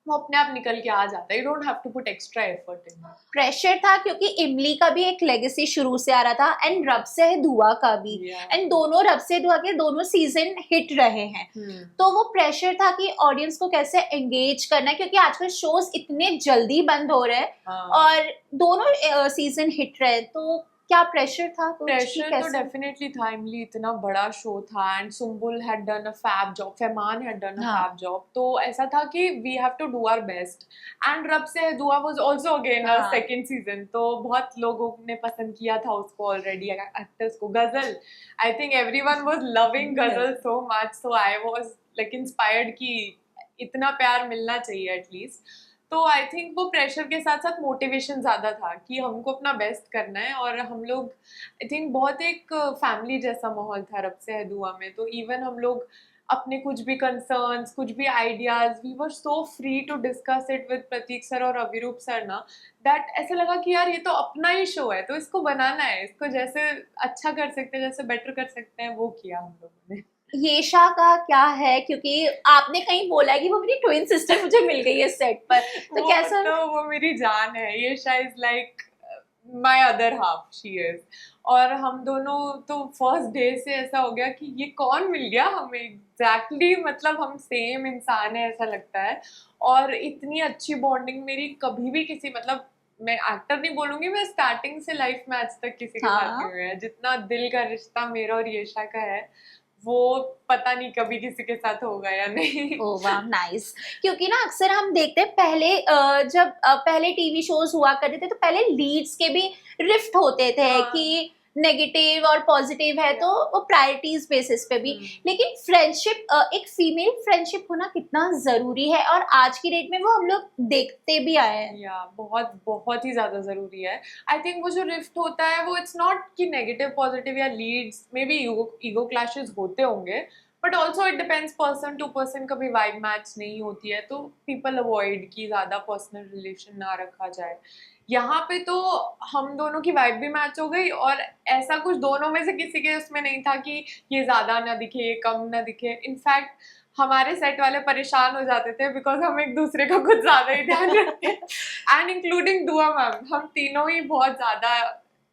वो अपने आप निकल के आ जाता है, you don't have to put extra effort in. Pressure था क्योंकि इमली का भी एक लेगेसी शुरू से आ रहा था, एंड रब से है दुआ का भी, एंड दोनों रब से दुआ के दोनों सीजन हिट रहे हैं। तो वो प्रेशर था कि ऑडियंस को कैसे एंगेज करना है, क्योंकि आजकल शोज इतने जल्दी बंद हो रहे हैं और दोनों सीजन हिट रहे, तो क्या प्रेशर था? प्रेशर तो डेफिनेटली था, इमली इतना बड़ा शो था, and Sumbul had done a fab job, Fahmaan had done a fab job, तो ऐसा था कि we have to do our best. And रब से है दुआ was also again a second season, तो बहुत लोगों ने पसंद किया था उसको ऑलरेडी, एक्टर्स को। Gazal, I think everyone was loving Gazal so much, so I was like inspired कि इतना प्यार मिलना चाहिए एटलीस्ट। तो आई थिंक वो प्रेशर के साथ साथ मोटिवेशन ज़्यादा था कि हमको अपना बेस्ट करना है, और हम लोग, आई थिंक बहुत एक फैमिली जैसा माहौल था रब से है दुआ में। तो इवन हम लोग अपने कुछ भी कंसर्न्स, कुछ भी ideas, we were so free to discuss it with Prateek sir और अभिरूप सर ना, दैट ऐसा लगा कि यार ये तो अपना ही शो है, तो इसको बनाना है, इसको जैसे अच्छा कर सकते हैं, जैसे बेटर कर सकते हैं, वो किया हम लोगों ने। येशा का क्या है, क्योंकि आपने कहीं बोला है कि वो मेरी ट्विन सिस्टर मुझे मिल गई है सेट पर, तो कैसा? तो वो मेरी जान है, Yesha is like my other half, she is. और हम दोनों तो फर्स्ट डे से ऐसा हो गया कि ये कौन मिल गया हमें एग्जैक्टली, मतलब हम सेम इंसान है ऐसा लगता है। और इतनी अच्छी बॉन्डिंग मेरी कभी भी किसी, मतलब मैं एक्टर नहीं बोलूंगी, मैं स्टार्टिंग से लाइफ में आज तक किसी के साथ नहीं हुआ है, जितना दिल का रिश्ता मेरा और येशा का है, वो पता नहीं कभी किसी के साथ होगा या नहीं। ओह वाह, नाइस। क्योंकि ना अक्सर हम देखते हैं पहले, जब पहले टीवी शोज हुआ करते थे, तो पहले लीड्स के भी रिफ्ट होते थे कि नेगेटिव और पॉजिटिव है, तो वो प्रायोरिटीज बेसिस पे भी। लेकिन फ्रेंडशिप, एक फीमेल फ्रेंडशिप होना कितना जरूरी है, और आज की डेट में वो हम लोग देखते भी आए हैं। या बहुत बहुत ही ज्यादा जरूरी है। आई थिंक वो जो रिफ्ट होता है वो इट्स नॉट कि नेगेटिव पॉजिटिव या लीड्स में भी ईगो क्लैशेस होते होंगे, but also it depends person to person. कभी वाइब मैच नहीं होती है तो पीपल अवॉइड कि ज्यादा पर्सनल रिलेशन ना रखा जाए। यहाँ पे तो हम दोनों की वाइब भी मैच हो गई, और ऐसा कुछ दोनों में से किसी के उसमें नहीं था कि ये ज्यादा ना दिखे ये कम ना दिखे। इनफैक्ट हमारे सेट वाले परेशान हो जाते थे बिकॉज हम एक दूसरे का कुछ ज्यादा ही ध्यान रखते हैं, एंड इंक्लूडिंग दुआ मैम। हम तीनों ही बहुत ज्यादा,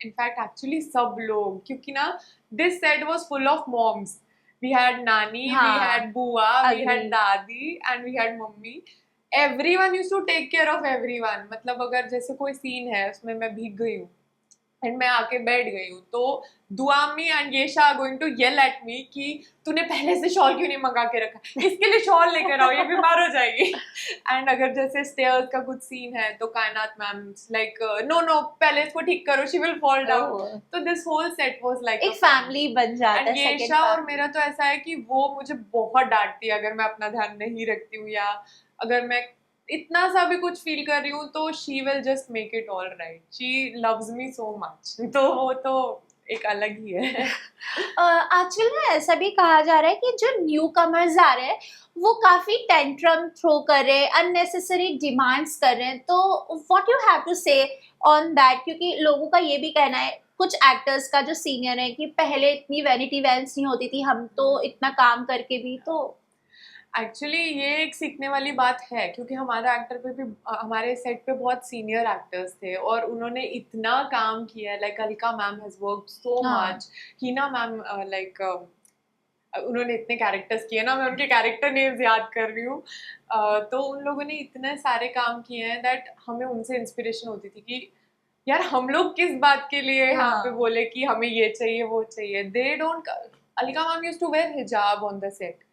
इनफैक्ट एक्चुअली सब लोग, क्योंकि ना this set was full of moms. We had nani, we had bua, we had dadi and we had mummy. Everyone used to take care of everyone. मतलब अगर जैसे कोई सीन है उसमें मैं भीग गई हूँ एंड मैं आके बैठ गई हूँ, तो दुआमी and Yesha are going to yell at me कि तूने पहले से शॉल क्यों नहीं मंगा के रखा, इसके लिए शॉल लेकर आओ, ये बीमार हो जाएगी। एंड अगर जैसे स्टेयर्स का कुछ सीन है तो कायनात मैम लाइक नो नो पहले इसको ठीक करो, शी विल फॉल डाउन। तो this whole set was like एक फैमिली बन जाता है। एंड येशा और मेरा तो ऐसा है कि वो मुझे बहुत डांटती है अगर मैं अपना ध्यान नहीं रखती हूँ, या अगर मैं इतना सा भी कुछ फील कर रही हूँ तो she will just make it all right. She loves me so much, तो वो तो एक अलग ही है। आजकल में ऐसा भी कहा जा रहा है कि जो न्यू कमर्स आ रहे हैं वो काफी टेंट्रम थ्रो कर रहे हैं, अननेसेसरी डिमांड्स कर रहे हैं, तो व्हाट यू हैव टू से ऑन दैट? क्योंकि लोगों का ये भी कहना है, कुछ एक्टर्स का जो सीनियर है, कि पहले इतनी वैनिटी वैन्स नहीं होती थी, हम तो इतना काम करके भी तो। एक्चुअली ये एक सीखने वाली बात है, क्योंकि हमारे एक्टर पे भी, हमारे सेट पे बहुत सीनियर एक्टर्स थे और उन्होंने इतना काम किया है। Like Alka ma'am has worked so much, Heena ma'am like उन्होंने इतने कैरेक्टर्स किए ना, मैं उनके कैरेक्टर नेम्स याद कर रही हूँ। तो उन लोगों ने इतने सारे काम किए हैं दैट हमें उनसे इंस्पिरेशन होती थी कि यार हम लोग किस बात के लिए यहाँ पे बोले कि हमें ये चाहिए वो चाहिए। They don't, Alka ma'am used to wear हिजाब ऑन द सेट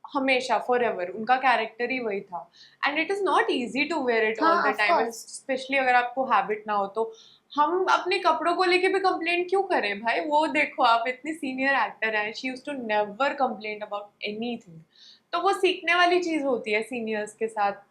हमेशा, फॉर एवर। उनका कैरेक्टर ही वही था, and it is not easy to wear it all the time, especially अगर आपको हैबिट ना हो तो। हम अपने कपड़ों को लेके भी कंप्लेंट क्यों करें भाई? वो देखो आप इतनी सीनियर एक्टर हैं, she used to never complain about anything. तो वो सीखने वाली चीज होती है सीनियर्स के साथ।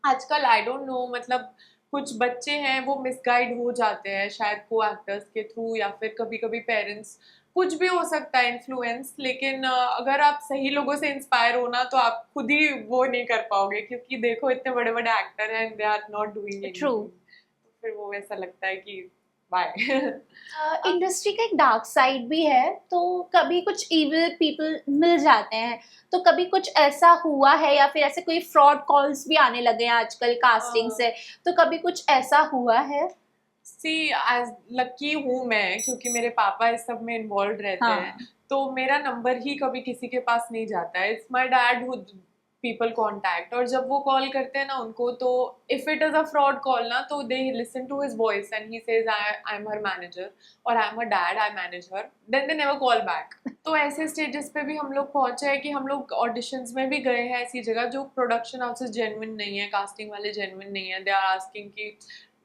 आजकल आई डोंट नो, मतलब कुछ बच्चे हैं वो मिसगाइड हो जाते हैं शायद को एक्टर्स के थ्रू, या फिर कभी कभी पेरेंट्स, कुछ भी हो सकता है इन्फ्लुएंस। लेकिन अगर आप सही लोगों से इंस्पायर हो ना तो आप खुद ही वो नहीं कर पाओगे, क्योंकि देखो इतने बड़े बड़े एक्टर हैं, they are not doing anything. फिर वो ऐसा लगता है कि बाय। इंडस्ट्री का एक डार्क साइड भी है, तो कभी कुछ इविल पीपल मिल जाते हैं, तो कभी कुछ ऐसा हुआ है, या फिर ऐसे कोई फ्रॉड कॉल्स भी आने लगे हैं आजकल कास्टिंग से, तो कभी कुछ ऐसा हुआ है? सी एज लकी हूँ मैं, क्योंकि मेरे पापा इस सब में इन्वॉल्व रहते हैं, तो मेरा नंबर ही कभी किसी के पास नहीं जाता है। It's my dad who people contact, और जब वो कॉल करते हैं ना उनको, तो if it is a fraud call ना, तो they listen to his voice and he says I am her manager और I am her dad, I manage her, then they never call back. तो ऐसे स्टेजेस पे भी हम लोग पहुंचे हैं कि हम लोग ऑडिशंस में भी गए हैं ऐसी जगह जो प्रोडक्शन हाउसेस जेन्युइन नहीं है, कास्टिंग वाले जेन्युइन नहीं है। दे आर आस्किंग कि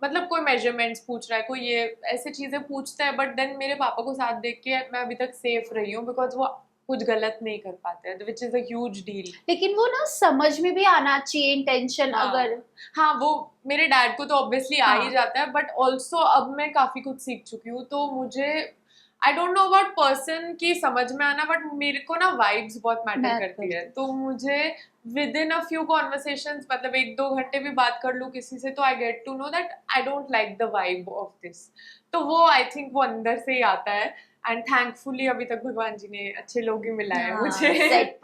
मतलब कोई मेजरमेंट्स पूछ रहा है, कोई ये ऐसे चीजें पूछता है, बट देन मेरे पापा को साथ देख के मैं अभी तक सेफ रही हूँ, बिकॉज वो कुछ गलत नहीं कर पाते हैं, which is a huge deal. लेकिन वो ना समझ में भी आना चाहिए इंटेंशन। अगर हाँ वो मेरे डैड को तो ऑब्वियसली आ ही जाता है, बट ऑल्सो अब मैं काफी कुछ सीख चुकी हूँ, तो मुझे आई डोंट नो अबाउट पर्सन की समझ में आना, बट मेरे को ना वाइब्स बहुत मैटर करती है। तो मुझे with in a few conversations, मतलब 1-2 घंटे भी बात कर लूँ किसी से, तो I get to know that I don't like the vibe of this. तो वो आई थिंक वो अंदर से ही आता है, एंड थैंकफुली अभी तक भगवान जी ने अच्छे लोग ही मिलाए मुझे। सेट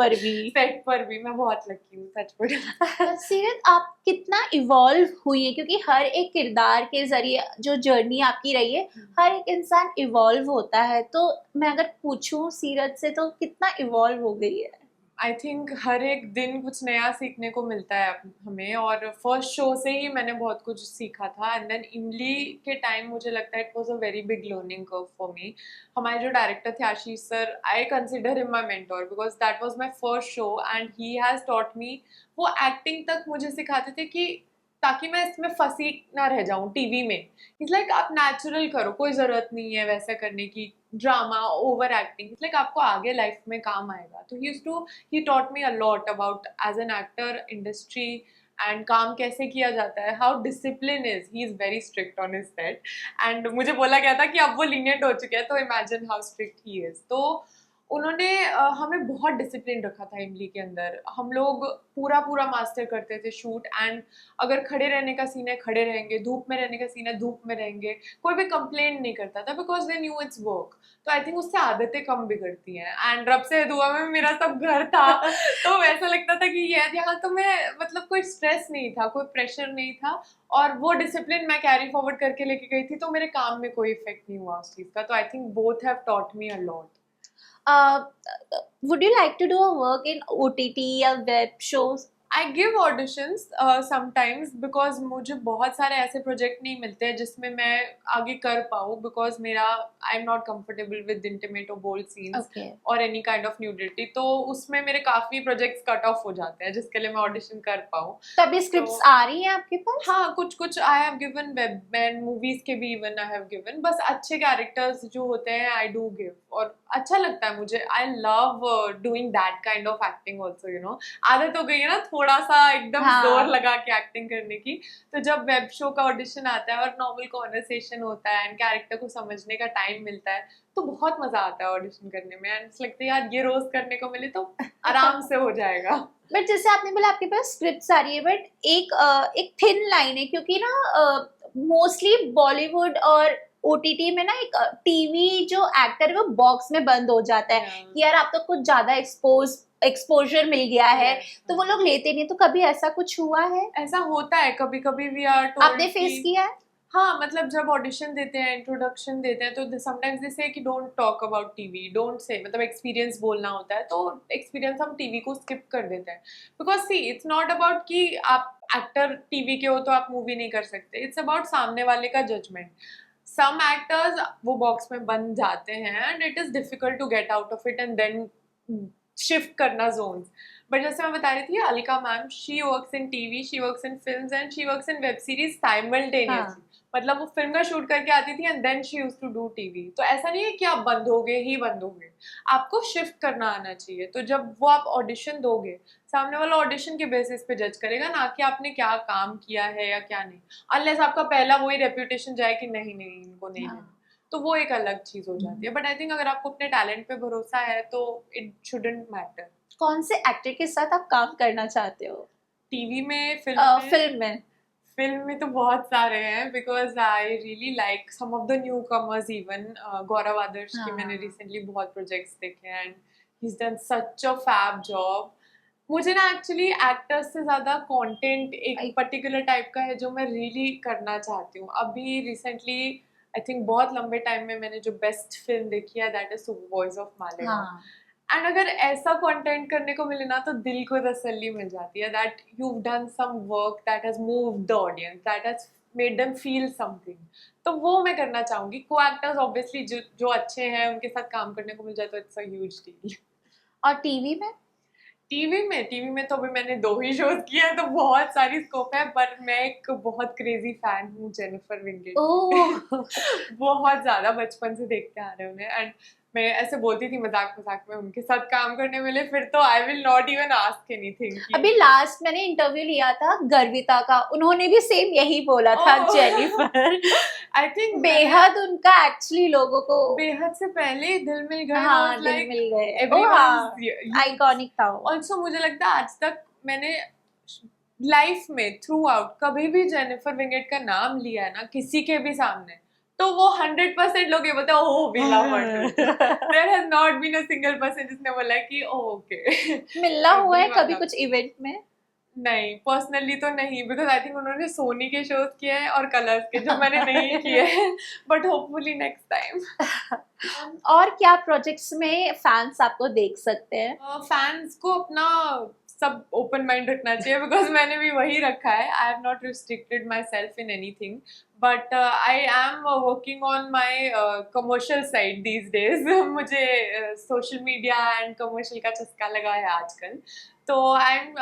पर भी मैं बहुत लकी हूँ, सच में। सीरत, आप कितना इवॉल्व हुई है, क्योंकि हर एक किरदार के जरिए जो जर्नी आपकी रही है, हर एक इंसान इवॉल्व होता है, तो मैं अगर पूछूं सीरत से, तो कितना इवॉल्व हो गई है? आई थिंक हर एक दिन कुछ नया सीखने को मिलता है हमें, और फर्स्ट शो से ही मैंने बहुत कुछ सीखा था, एंड देन इमली के टाइम मुझे लगता है it was a very big learning curve for me. हमारे जो डायरेक्टर थे Ashish sir, I consider him my mentor, because that was my first show and he has taught me. वो एक्टिंग तक मुझे सिखाते थे कि ताकि मैं इसमें फंसी ना रह जाऊं टीवी में। इट्स लाइक आप नेचुरल करो, कोई जरूरत नहीं है वैसा करने की, drama over acting. It's like आपको आगे लाइफ में काम आएगा। तो he taught me a lot about as an actor industry and काम कैसे किया जाता है, how discipline is. He is very strict on his set and मुझे बोला गया था कि अब वो लीनियंट हो चुके हैं, तो imagine how strict he is. तो उन्होंने हमें बहुत डिसिप्लिन रखा था इमली के अंदर। हम लोग पूरा पूरा मास्टर करते थे शूट, एंड अगर खड़े रहने का सीन है खड़े रहेंगे, धूप में रहने का सीन है धूप में रहेंगे, कोई भी कंप्लेंट नहीं करता था because they knew it's work. तो आई थिंक उससे आदतें कम बिगड़ती हैं। एंड रब से दुआ में मेरा सब घर था तो ऐसा लगता था कि यार यहाँ तो मैं मतलब कोई स्ट्रेस नहीं था, कोई प्रेशर नहीं था, और वो डिसिप्लिन मैं कैरी फॉरवर्ड करके लेके गई थी, तो मेरे काम में कोई इफेक्ट नहीं हुआ उस चीज़ का। तो I think both have taught me a lot. Uh, would you like to do a work in OTT or web shows? I give auditions sometimes because मुझे बहुत सारे ऐसे प्रोजेक्ट नहीं मिलते हैं जिसमें मैं आगे कर पाऊँ, बिकॉज मेरा I am not comfortable with intimate और बोल्ड सीन्स Okay. और एनी काइंड ऑफ न्यूडिटी। तो उसमें मेरे काफी प्रोजेक्ट्स कट ऑफ हो जाते हैं जिसके लिए मैं ऑडिशन कर पाऊँ। तो अभी स्क्रिप्ट्स आ रही हैं आपके पास? हाँ, कुछ कुछ I have given, web and movies के भी इवन आई हैव गिवन। बस अच्छे कैरेक्टर्स जो होते हैं आई डू गिव, और अच्छा लगता है मुझे। I love doing that kind of acting also, you know. आदत हो गई है ना थोड़ा सा एकदम हाँ। जोर लगा के एक्टिंग करने की। तो जब वेब शो का ऑडिशन आता है और नॉर्मल कॉन्वर्सेशन होता है एंड कैरेक्टर को समझने का टाइम मिलता है, तो बहुत मजा आता है ऑडिशन करने में। एंड लगता है यार ये रोज करने को मिले तो आराम से हो जाएगा। बट जैसे आपने बोला आपके पास स्क्रिप्ट्स आ रही है, बट एक थिन लाइन है, क्योंकि ना मोस्टली बॉलीवुड और ओटीटी में ना एक टीवी जो एक्टर है वो बॉक्स में बंद हो जाता है कि यार आप तो कुछ ज्यादा एक्सपोजर मिल गया है, तो वो लोग लेते नहीं। तो कभी ऐसा कुछ हुआ है? ऐसा होता है कभी कभी। वी आर आपने फेस किया है? हाँ, मतलब जब ऑडिशन देते हैं, इंट्रोडक्शन देते हैं, तो समटाइम्स दे से कि don't talk about TV, don't say, मतलब एक्सपीरियंस बोलना होता है, तो एक्सपीरियंस हम टीवी को स्किप कर देते हैं। Because see it's not about कि आप एक्टर टीवी के हो तो आप मूवी नहीं कर सकते, इट्स अबाउट सामने वाले का जजमेंट। सम एक्टर्स वो बॉक्स में बन जाते हैं and it is difficult to get out of it and then shift करना जोन्स। बट जैसे मैं बता रही थी, Alka ma'am, she works in TV, she works in films and she works in web series simultaneously. मतलब वो फिल्म का shoot करके आती थी and then she used to do TV. तो ऐसा नहीं है कि आप बंद हो गए ही बंद हो गए, आपको शिफ्ट करना आना चाहिए। तो जब वो आप ऑडिशन दोगे, सामने वाला ऑडिशन के बेसिस पे जज करेगा, ना कि आपने क्या काम किया है या क्या नहीं। अनलेस आपका पहला वही रेप्यूटेशन जाए कि नहीं नहीं इनको नहीं लेना, तो वो एक अलग चीज हो जाती है। बट आई थिंक अगर आपको अपने टैलेंट पे भरोसा है तो इट शुडंट मैटर। कौन से एक्टर के साथ आप काम करना चाहते हो? टीवी में, फिल्म में? फिल्म में तो बहुत सारे हैं, because I really like some of the newcomers. Even Gaurav Adarsh की मैंने रिसेंटली बहुत प्रोजेक्ट्स देखे and he is done such a fab job. मुझे ना एक्चुअली एक्टर्स से ज्यादा कंटेंट एक पर्टिकुलर टाइप का है जो मैं रियली करना चाहती हूँ। अभी रिसेंटली आई थिंक बहुत लंबे टाइम में मैंने जो बेस्ट फिल्म देखी है that is voice of Malegaon. And अगर ऐसा कंटेंट करने को मिले ना तो दिल को तसल्ली मिल जाती है that you done some work that has moved the audience, that has made them feel something. तो वो मैं करना चाहूंगी। को एक्टर्स ऑब्वियसली जो अच्छे हैं उनके साथ काम करने को मिल जाए तो इट्स अ ह्यूज डील। और टीवी में? टीवी में तो अभी मैंने 2 ही शोज किए हैं, तो बहुत सारी स्कोप है। पर मैं एक बहुत क्रेजी फैन हूँ जेनिफर विंगेट की। बहुत ज्यादा बचपन से देखते आ रहे उन्हें। एंड मैं ऐसे बोलती थी मजाक मजाक में, उनके साथ काम करने मिले फिर तो I will not even ask anything. अभी लास्ट मैंने इंटरव्यू लिया था गर्विता का, उन्होंने भी सेम यही बोला था जेनिफर। आई थिंक बेहद उनका एक्चुअली लोगों को बेहद से पहले दिल मिल गए। हाँ, दिल मिल गए, आइकॉनिक था वो। ऑल्सो मुझे लगता है आज तक मैंने लाइफ में थ्रू आउट कभी भी जेनिफर विंगेट का नाम लिया है ना किसी के भी सामने, तो वो 100% लोग ये बोलते हैं oh we love her. There has not been a single person जिसने बोला कि ओके। मिलना हुआ है कभी कुछ इवेंट में? नहीं, पर्सनली तो नहीं, बिकॉज आई थिंक उन्होंने सोनी के शोज किए हैं और कलर्स के, जो मैंने नहीं किए हैं। But hopefully next time. और क्या प्रोजेक्ट्स में फैंस आपको देख सकते हैं? फैंस को अपना सब ओपन माइंड रखना चाहिए, बिकॉज मैंने भी वही रखा है। I have not restricted myself in anything, but I am working on my commercial side these days. मुझे सोशल मीडिया एंड कमर्शियल का चस्का लगा है आजकल। तो I am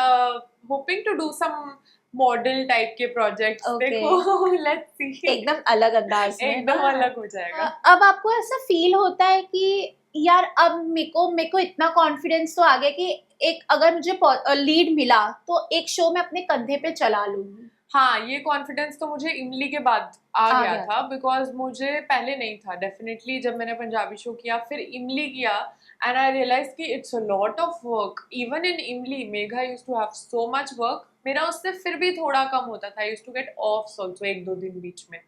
hoping to do some model type के प्रोजेक्ट्स Okay. देखो let's see एकदम अलग अंदाज में एकदम ना। अलग हो जाएगा। अब आपको ऐसा फील होता है कि यार अब मेरे को इतना कॉन्फिडेंस तो आ गया कि एक अगर मुझे लीड मिला तो एक शो मैं अपने कंधे पे चला लूंगी। हाँ, ये कॉन्फिडेंस तो मुझे इमली के बाद आ आ गया गया था, बिकॉज मुझे पहले नहीं था डेफिनेटली। जब मैंने पंजाबी शो किया फिर इमली किया, एंड आई रियलाइज कि it's a lot of work. Even in Imlie Megha used to have so much work, मेरा उससे फिर भी थोड़ा कम होता था। Used to get off also 1-2 दिन बीच में।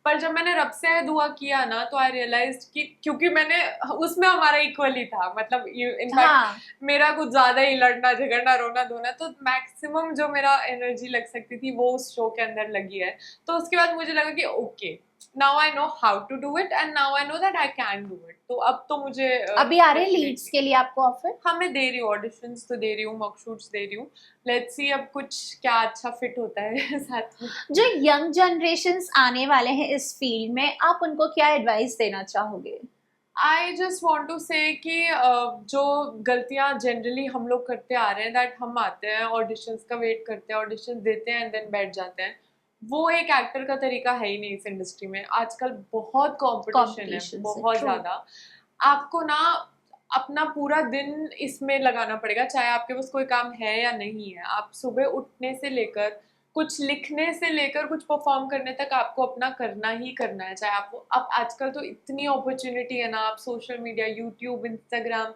पर जब मैंने रब से है दुआ किया ना, तो आई रियलाइज कि क्योंकि मैंने उसमें हमारा इक्वल ही था, मतलब इनफैक्ट हाँ मेरा कुछ ज्यादा ही लड़ना झगड़ना रोना धोना, तो मैक्सिमम जो मेरा एनर्जी लग सकती थी वो उस शो के अंदर लगी है। तो उसके बाद मुझे लगा कि okay, now I know how to do it and now I know that I can do it. तो अब तो मुझे अभी आ रहे लीड्स के लिए आपको ऑफर? हाँ, मैं दे रही हूँ ऑडिशंस तो दे रही हूँ, मॉकशूट्स दे रही हूँ। लेट्स सी अब कुछ क्या अच्छा फिट होता है साथ में। जो यंग जनरेशंस आने वाले हैं इस फील्ड में, आप उनको क्या एडवाइस देना चाहोगे? आई जस्ट वॉन्ट टू से कि जो गलतियां जनरली हम लोग करते आ रहे हैं, दैट हम आते हैं ऑडिशंस का वेट करते हैं, ऑडिशन देते हैं एंड देन बैठ जाते हैं, वो एक एक्टर का तरीका है ही नहीं इस इंडस्ट्री में। आजकल बहुत कंपटीशन है, Competition से, बहुत true. ज्यादा। आपको ना अपना पूरा दिन इसमें लगाना पड़ेगा, चाहे आपके पास कोई काम है या नहीं है। आप सुबह उठने से लेकर कुछ लिखने से लेकर कुछ परफॉर्म करने तक आपको अपना करना ही करना है। चाहे आपको अब आजकल तो इतनी अपॉर्चुनिटी है ना, आप सोशल मीडिया, यूट्यूब, इंस्टाग्राम,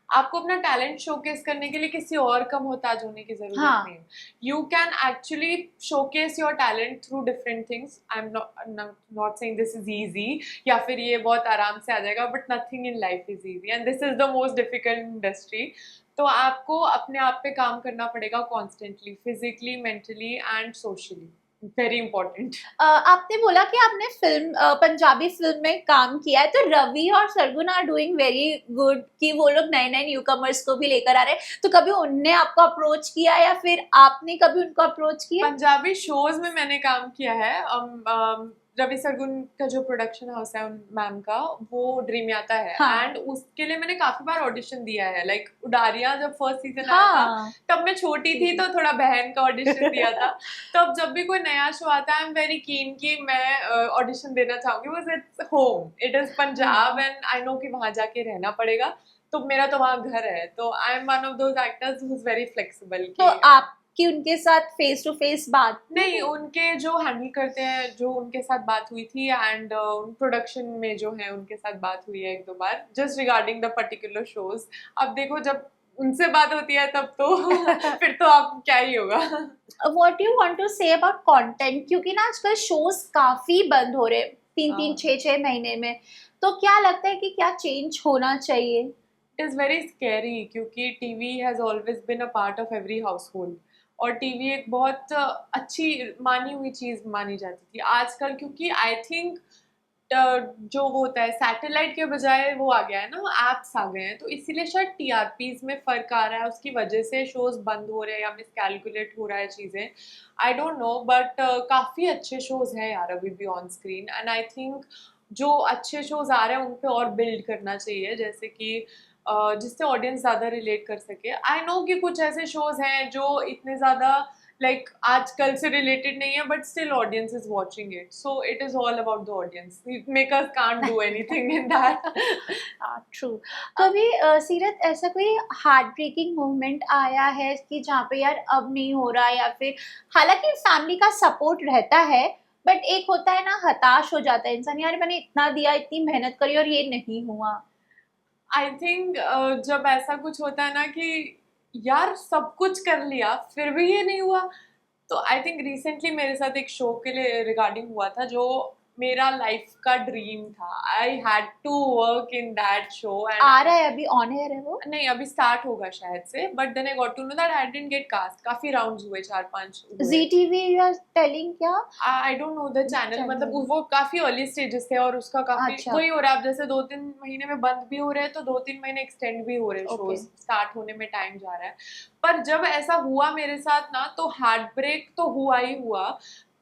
आपको अपना टैलेंट शोकेस करने के लिए किसी और का मोहताज होने की जरूरत हाँ। नहीं है। You can actually showcase your talent through different things. I am not saying this is easy या फिर ये बहुत आराम से आ जाएगा, but nothing in life is easy and this is the most difficult industry. तो आपको अपने आप पे काम करना पड़ेगा constantly, physically, mentally and socially. Very important. आपने बोला कि आपने पंजाबी फिल्म में काम किया है, तो रवि और Sargun are doing very good कि वो लोग नए नए न्यू कमर्स को भी लेकर आ रहे हैं। तो कभी उनने आपको अप्रोच किया या फिर आपने कभी उनको अप्रोच किया? पंजाबी शोज में मैंने काम किया है। रवि सरगुन का जो प्रोडक्शन हाउस है उन मैम का, वो ड्रीम याता है हाँ। एंड उसके लिए मैंने काफी बार ऑडिशन दिया है। लाइक उडारिया जब फर्स्ट सीजन आया था हाँ तब मैं छोटी थी, तो थोड़ा बहन का ऑडिशन दिया था। तो अब जब भी कोई नया शो आता है, आई एम वेरी कीन कि मैं ऑडिशन देना चाहूंगी। Because its home, it is Punjab and I know कि वहां जाके रहना पड़ेगा। तो मेरा तो वहाँ घर है, तो I M one of those actors who is very flexible. तो आपकी उनके साथ फेस टू फेस बात नहीं, उनके जो हैंडल करते हैं, जो उनके साथ बात हुई थी, एंड उन प्रोडक्शन में जो है उनके साथ बात हुई है 1-2 बार, just regarding the particular shows. अब देखो, जब उनसे बात होती है तब तो फिर तो आप क्या ही होगा। What you want to say about content, क्योंकि ना आजकल शोज काफी बंद हो रहे 3-3 6-6 महीने में, तो क्या लगता है कि क्या चेंज होना चाहिए? इट इज़ वेरी स्कैरी, क्योंकि TV has always been a part of every house hold, और टीवी एक बहुत अच्छी मानी हुई चीज़ मानी जाती थी। आजकल क्योंकि आई थिंक जो वो होता है सैटेलाइट के बजाय वो आ गया है ना, एप्स आ गए हैं, तो इसीलिए शायद टीआरपीज में फर्क आ रहा है। उसकी वजह से शोज बंद हो रहे हैं या मिसकैलकुलेट हो रहा है चीज़ें, आई डोंट नो। बट काफ़ी अच्छे शोज हैं यार अभी भी on screen, and I think जो अच्छे शोज आ रहे हैं उन पे और बिल्ड करना चाहिए, जैसे कि जिससे ऑडियंस ज़्यादा रिलेट कर सके। आई नो कि कुछ ऐसे शोज हैं जो इतने ज़्यादा लाइक आजकल से रिलेटेड नहीं है, but still audience is watching it, so it is all about the audience. Makers can't do anything in that. True. कभी सीरत ऐसा कोई हार्ट ब्रेकिंग मोमेंट आया है कि जहाँ पे यार अब नहीं हो रहा, या फिर हालांकि फैमिली का सपोर्ट रहता है बट एक होता है ना, हताश हो जाता है इंसान, यार मैंने इतना दिया, इतनी मेहनत करी और ये नहीं हुआ? आई थिंक जब ऐसा कुछ होता है ना कि यार सब कुछ कर लिया फिर भी ये नहीं हुआ, तो आई थिंक रिसेंटली मेरे साथ एक शो के लिए रिगार्डिंग हुआ था जो मेरा लाइफ का ड्रीम था। I had to work in that show and आ रहा है अभी ऑन एयर है वो? नहीं, अभी स्टार्ट होगा शायद से, but then I got to know that I didn't get cast. काफी राउंड्स हुए, 4-5 हुए। Zee TV you are telling क्या? I don't know the channel, मतलब वो काफी अर्ली स्टेजेस थे और उसका काफी अच्छा। वही हो रहा है। अब जैसे 2-3 महीने में बंद भी हो रहे हैं, तो 2-3 महीने एक्सटेंड भी हो रहे हैं, Okay. शोज स्टार्ट होने में टाइम जा रहा है। पर जब ऐसा हुआ मेरे साथ ना, तो हार्ट ब्रेक तो हुआ ही हुआ,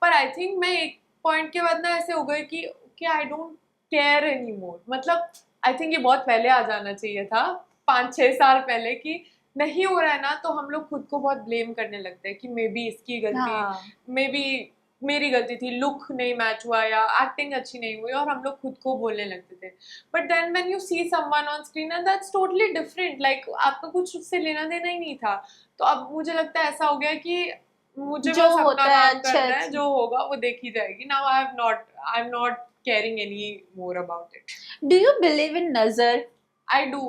पर आई थिंक मैं एक पॉइंट के बाद ना ऐसे हो गए कि I don't care any more. मतलब आई थिंक ये बहुत पहले आ जाना चाहिए था, 5-6 साल पहले, कि नहीं हो रहा है ना, तो हम लोग खुद को बहुत ब्लेम करने लगते हैं कि मे बी इसकी गलती, हाँ मे बी मेरी गलती थी, लुक नहीं मैच हुआ या एक्टिंग अच्छी नहीं हुई, और हम लोग खुद को बोलने लगते थे. But then when you see someone on screen and that's totally different, like आपका कुछ उससे लेना देना ही नहीं था. तो अब मुझे लगता है ऐसा हो गया कि मुझे जो बस अपना होता है काम अच्छा करना है, अच्छा। जो होगा वो देखी जाएगी. Now I am not caring any more about it. Do you believe in नजर? I do.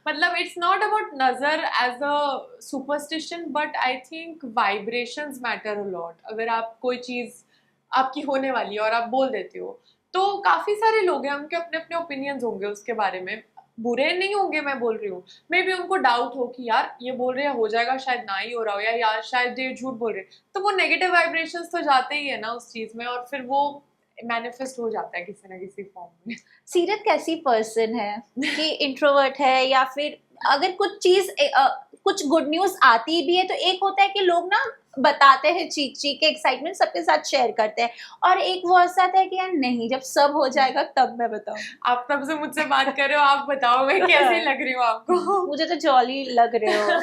मतलब it's not about nazar as a superstition, but I think vibrations matter a lot. अगर आप कोई चीज आपकी होने वाली है और आप बोल देते हो, तो काफी सारे लोग हैं, उनके अपने अपने ओपिनियंस होंगे उसके बारे में. बुरे नहीं होंगे, मैं बोल रही हूँ. मे बी उनको डाउट हो कि यार ये बोल रहे हैं हो जाएगा, शायद ना ही हो रहा हो, या यार शायद ये झूठ बोल रहे हैं. तो वो नेगेटिव वाइब्रेशंस तो जाते ही है ना उस चीज में, और फिर वो मैनिफेस्ट हो जाता है किसी ना किसी फॉर्म में. सीरत कैसी पर्सन है कि इंट्रोवर्ट है, या फिर अगर कुछ चीज कुछ गुड न्यूज आती भी है तो एक होता है कि लोग ना बताते हैं चीख चीख के, एक्साइटमेंट सबके साथ शेयर करते हैं, और एक वो ऐसा आता है कि यार नहीं, जब सब हो जाएगा तब मैं बताऊं. आप तब से मुझसे बात कर रहे हो, आप बताओ मैं कैसी लग रही हूँ आपको. मुझे तो जॉली लग रहे हो.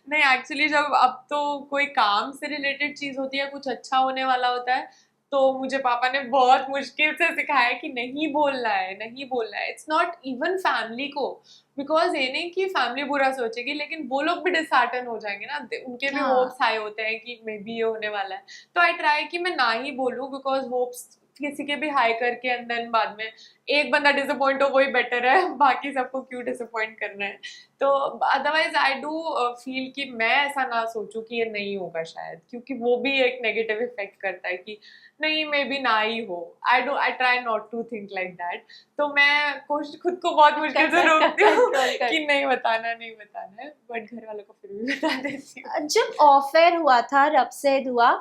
नहीं, एक्चुअली जब अब तो कोई काम से रिलेटेड चीज होती है, कुछ अच्छा होने वाला होता है, तो मुझे पापा ने बहुत मुश्किल से सिखाया है कि नहीं बोलना है, नहीं बोलना है. इट्स नॉट इवन फैमिली को, बिकॉज ये नहीं कि फैमिली बुरा सोचेगी, लेकिन वो लोग भी डिसहार्टन हो जाएंगे ना, उनके भी हाँ. होप्स हाई होते हैं कि मे बी ये होने वाला है. तो आई ट्राई कि मैं ना ही बोलूं, बिकॉज होप्स किसी के भी हाई करके एंड देन बाद में एक बंदा डिसअपॉइंट हो, वही बेटर है. बाकी सबको क्यों डिसअपॉइंट करना है. तो अदरवाइज आई डू फील कि मैं ऐसा ना सोचूं कि ये नहीं होगा शायद, क्योंकि वो भी एक नेगेटिव इफेक्ट करता है कि नहीं मे बी ना ही हो. I try not to think like that. तो मैं कोशिश खुद को बहुत मुश्किल से रोकती हूँ कि नहीं बताना, नहीं बताना है, बट घर वालों को फिर भी बता देती हूँ. जब ऑफर हुआ था रब से दुआ,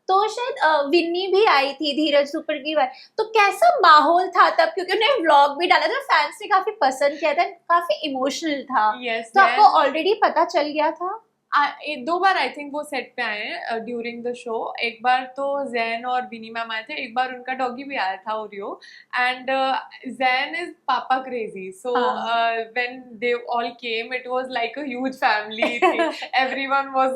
तो शायद विन्नी भी आई थी धीरज सुपर की बार, तो कैसा माहौल था तब, क्योंकि उन्हें व्लॉग भी डाला था, फैंस ने काफी पसंद किया था, काफी इमोशनल था. Yes, तो आपको then ऑलरेडी पता चल गया था? दो बार आई थिंक वो सेट पे आए हैं ड्यूरिंग द शो. एक बार तो जैन और बिनी मैम आए थे, एक बार उनका डॉगी भी आया था Oreo. And Jain is papa crazy, so हाँ. When they all came it was like a huge family thing. Everyone was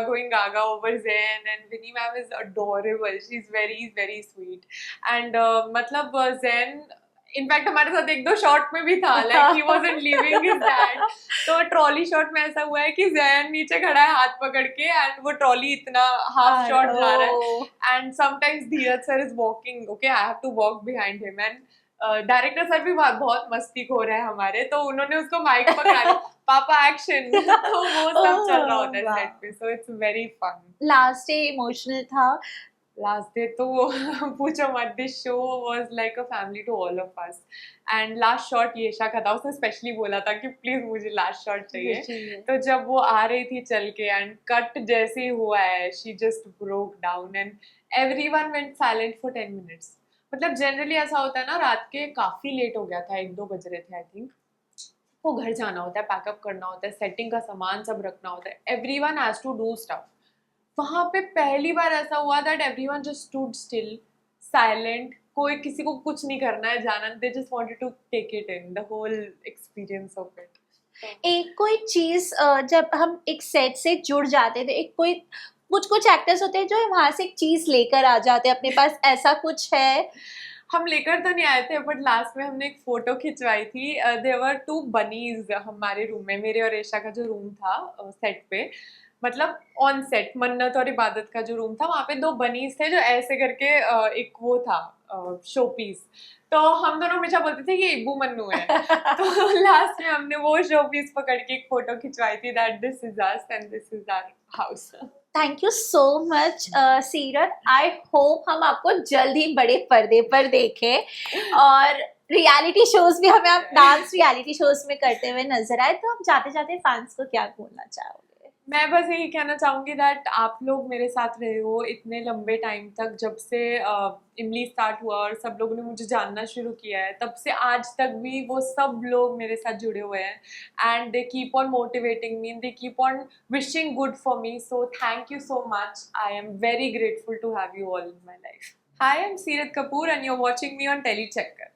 going gaga over Jain, and Bini ma'am is adorable, she is very very sweet. And मतलब Jain in fact हमारे साथ एक दो shot में भी था, like he wasn't leaving his dad. तो trolley shot में ऐसा हुआ है कि जैन नीचे खड़ा है हाथ पकड़ के, एंड वो ट्रॉली इतना हाफ शॉट ला रहा है. And sometimes Dheeraj sir is walking, okay I have to walk behind him, and director sir भी बहुत मस्ती खो रहे हैं हमारे, तो उन्होंने उसको माइक पकड़ा लिया, पापा एक्शन. तो वो सब चल रहा होता है सेट पे, so it's very fun. Last day emotional था. लास्ट डे तो पूछो मत, this show was like a family to all of us. And last shot Yesha का था, उसने स्पेशली बोला था कि प्लीज मुझे लास्ट शॉट चाहिए. तो जब वो आ रही थी चल के एंड कट जैसे ही हुआ है, she just broke down and everyone went silent for 10 minutes. मतलब जनरली ऐसा होता है ना, रात के काफी लेट हो गया था, 1-2 बज रहे थे आई थिंक. वो घर जाना होता है, पैकअप करना होता है, सेटिंग का सामान सब रखना होता है, everyone has to do stuff. वहां पे पहली बार ऐसा हुआ that everyone just stood still, silent. कोई किसी को कुछ नहीं करना है, जाना, they just wanted to take it in the whole experience of it. एक कोई चीज जब हम एक सेट से जुड़ जाते थे, एक कोई कुछ कुछ एक्टर्स होते हैं जो वहां से एक चीज लेकर आ जाते हैं अपने पास, ऐसा कुछ है? हम लेकर तो नहीं आए थे, बट लास्ट में हमने एक फोटो खिंचवाई थी. देयर वर 2 बनीज हमारे रूम में, मेरे और ईशा का जो रूम था सेट पे, मतलब ऑन सेट मन्नत और इबादत का जो रूम था, वहाँ पे 2 बनीज थे जो ऐसे करके एक वो था शो पीस. तो हम दोनों हमेशा बोलते थे ये इब्बू मन्नू है. तो लास्ट में हमने वो शो पीस पकड़ के एक फोटो खिंचवाई थी that this is us and this is our house. Thank you so much Seerat. I hope हम आपको जल्द ही बड़े पर्दे पर देखें, और रियलिटी शोज भी हमें आप डांस रियलिटी शोज में करते हुए नजर आए. तो आप जाते जाते फैंस को क्या बोलना चाहोगे? मैं बस यही कहना चाहूंगी दैट आप लोग मेरे साथ रहे हो इतने लंबे टाइम तक, जब से इमली स्टार्ट हुआ और सब लोगों ने मुझे जानना शुरू किया है, तब से आज तक भी वो सब लोग मेरे साथ जुड़े हुए हैं. And they keep on motivating me, they keep on wishing good for me. So thank you so much. I am very grateful to have you all in my life. Hi, I'm Seerat Kapoor and you're watching me on Telechecker.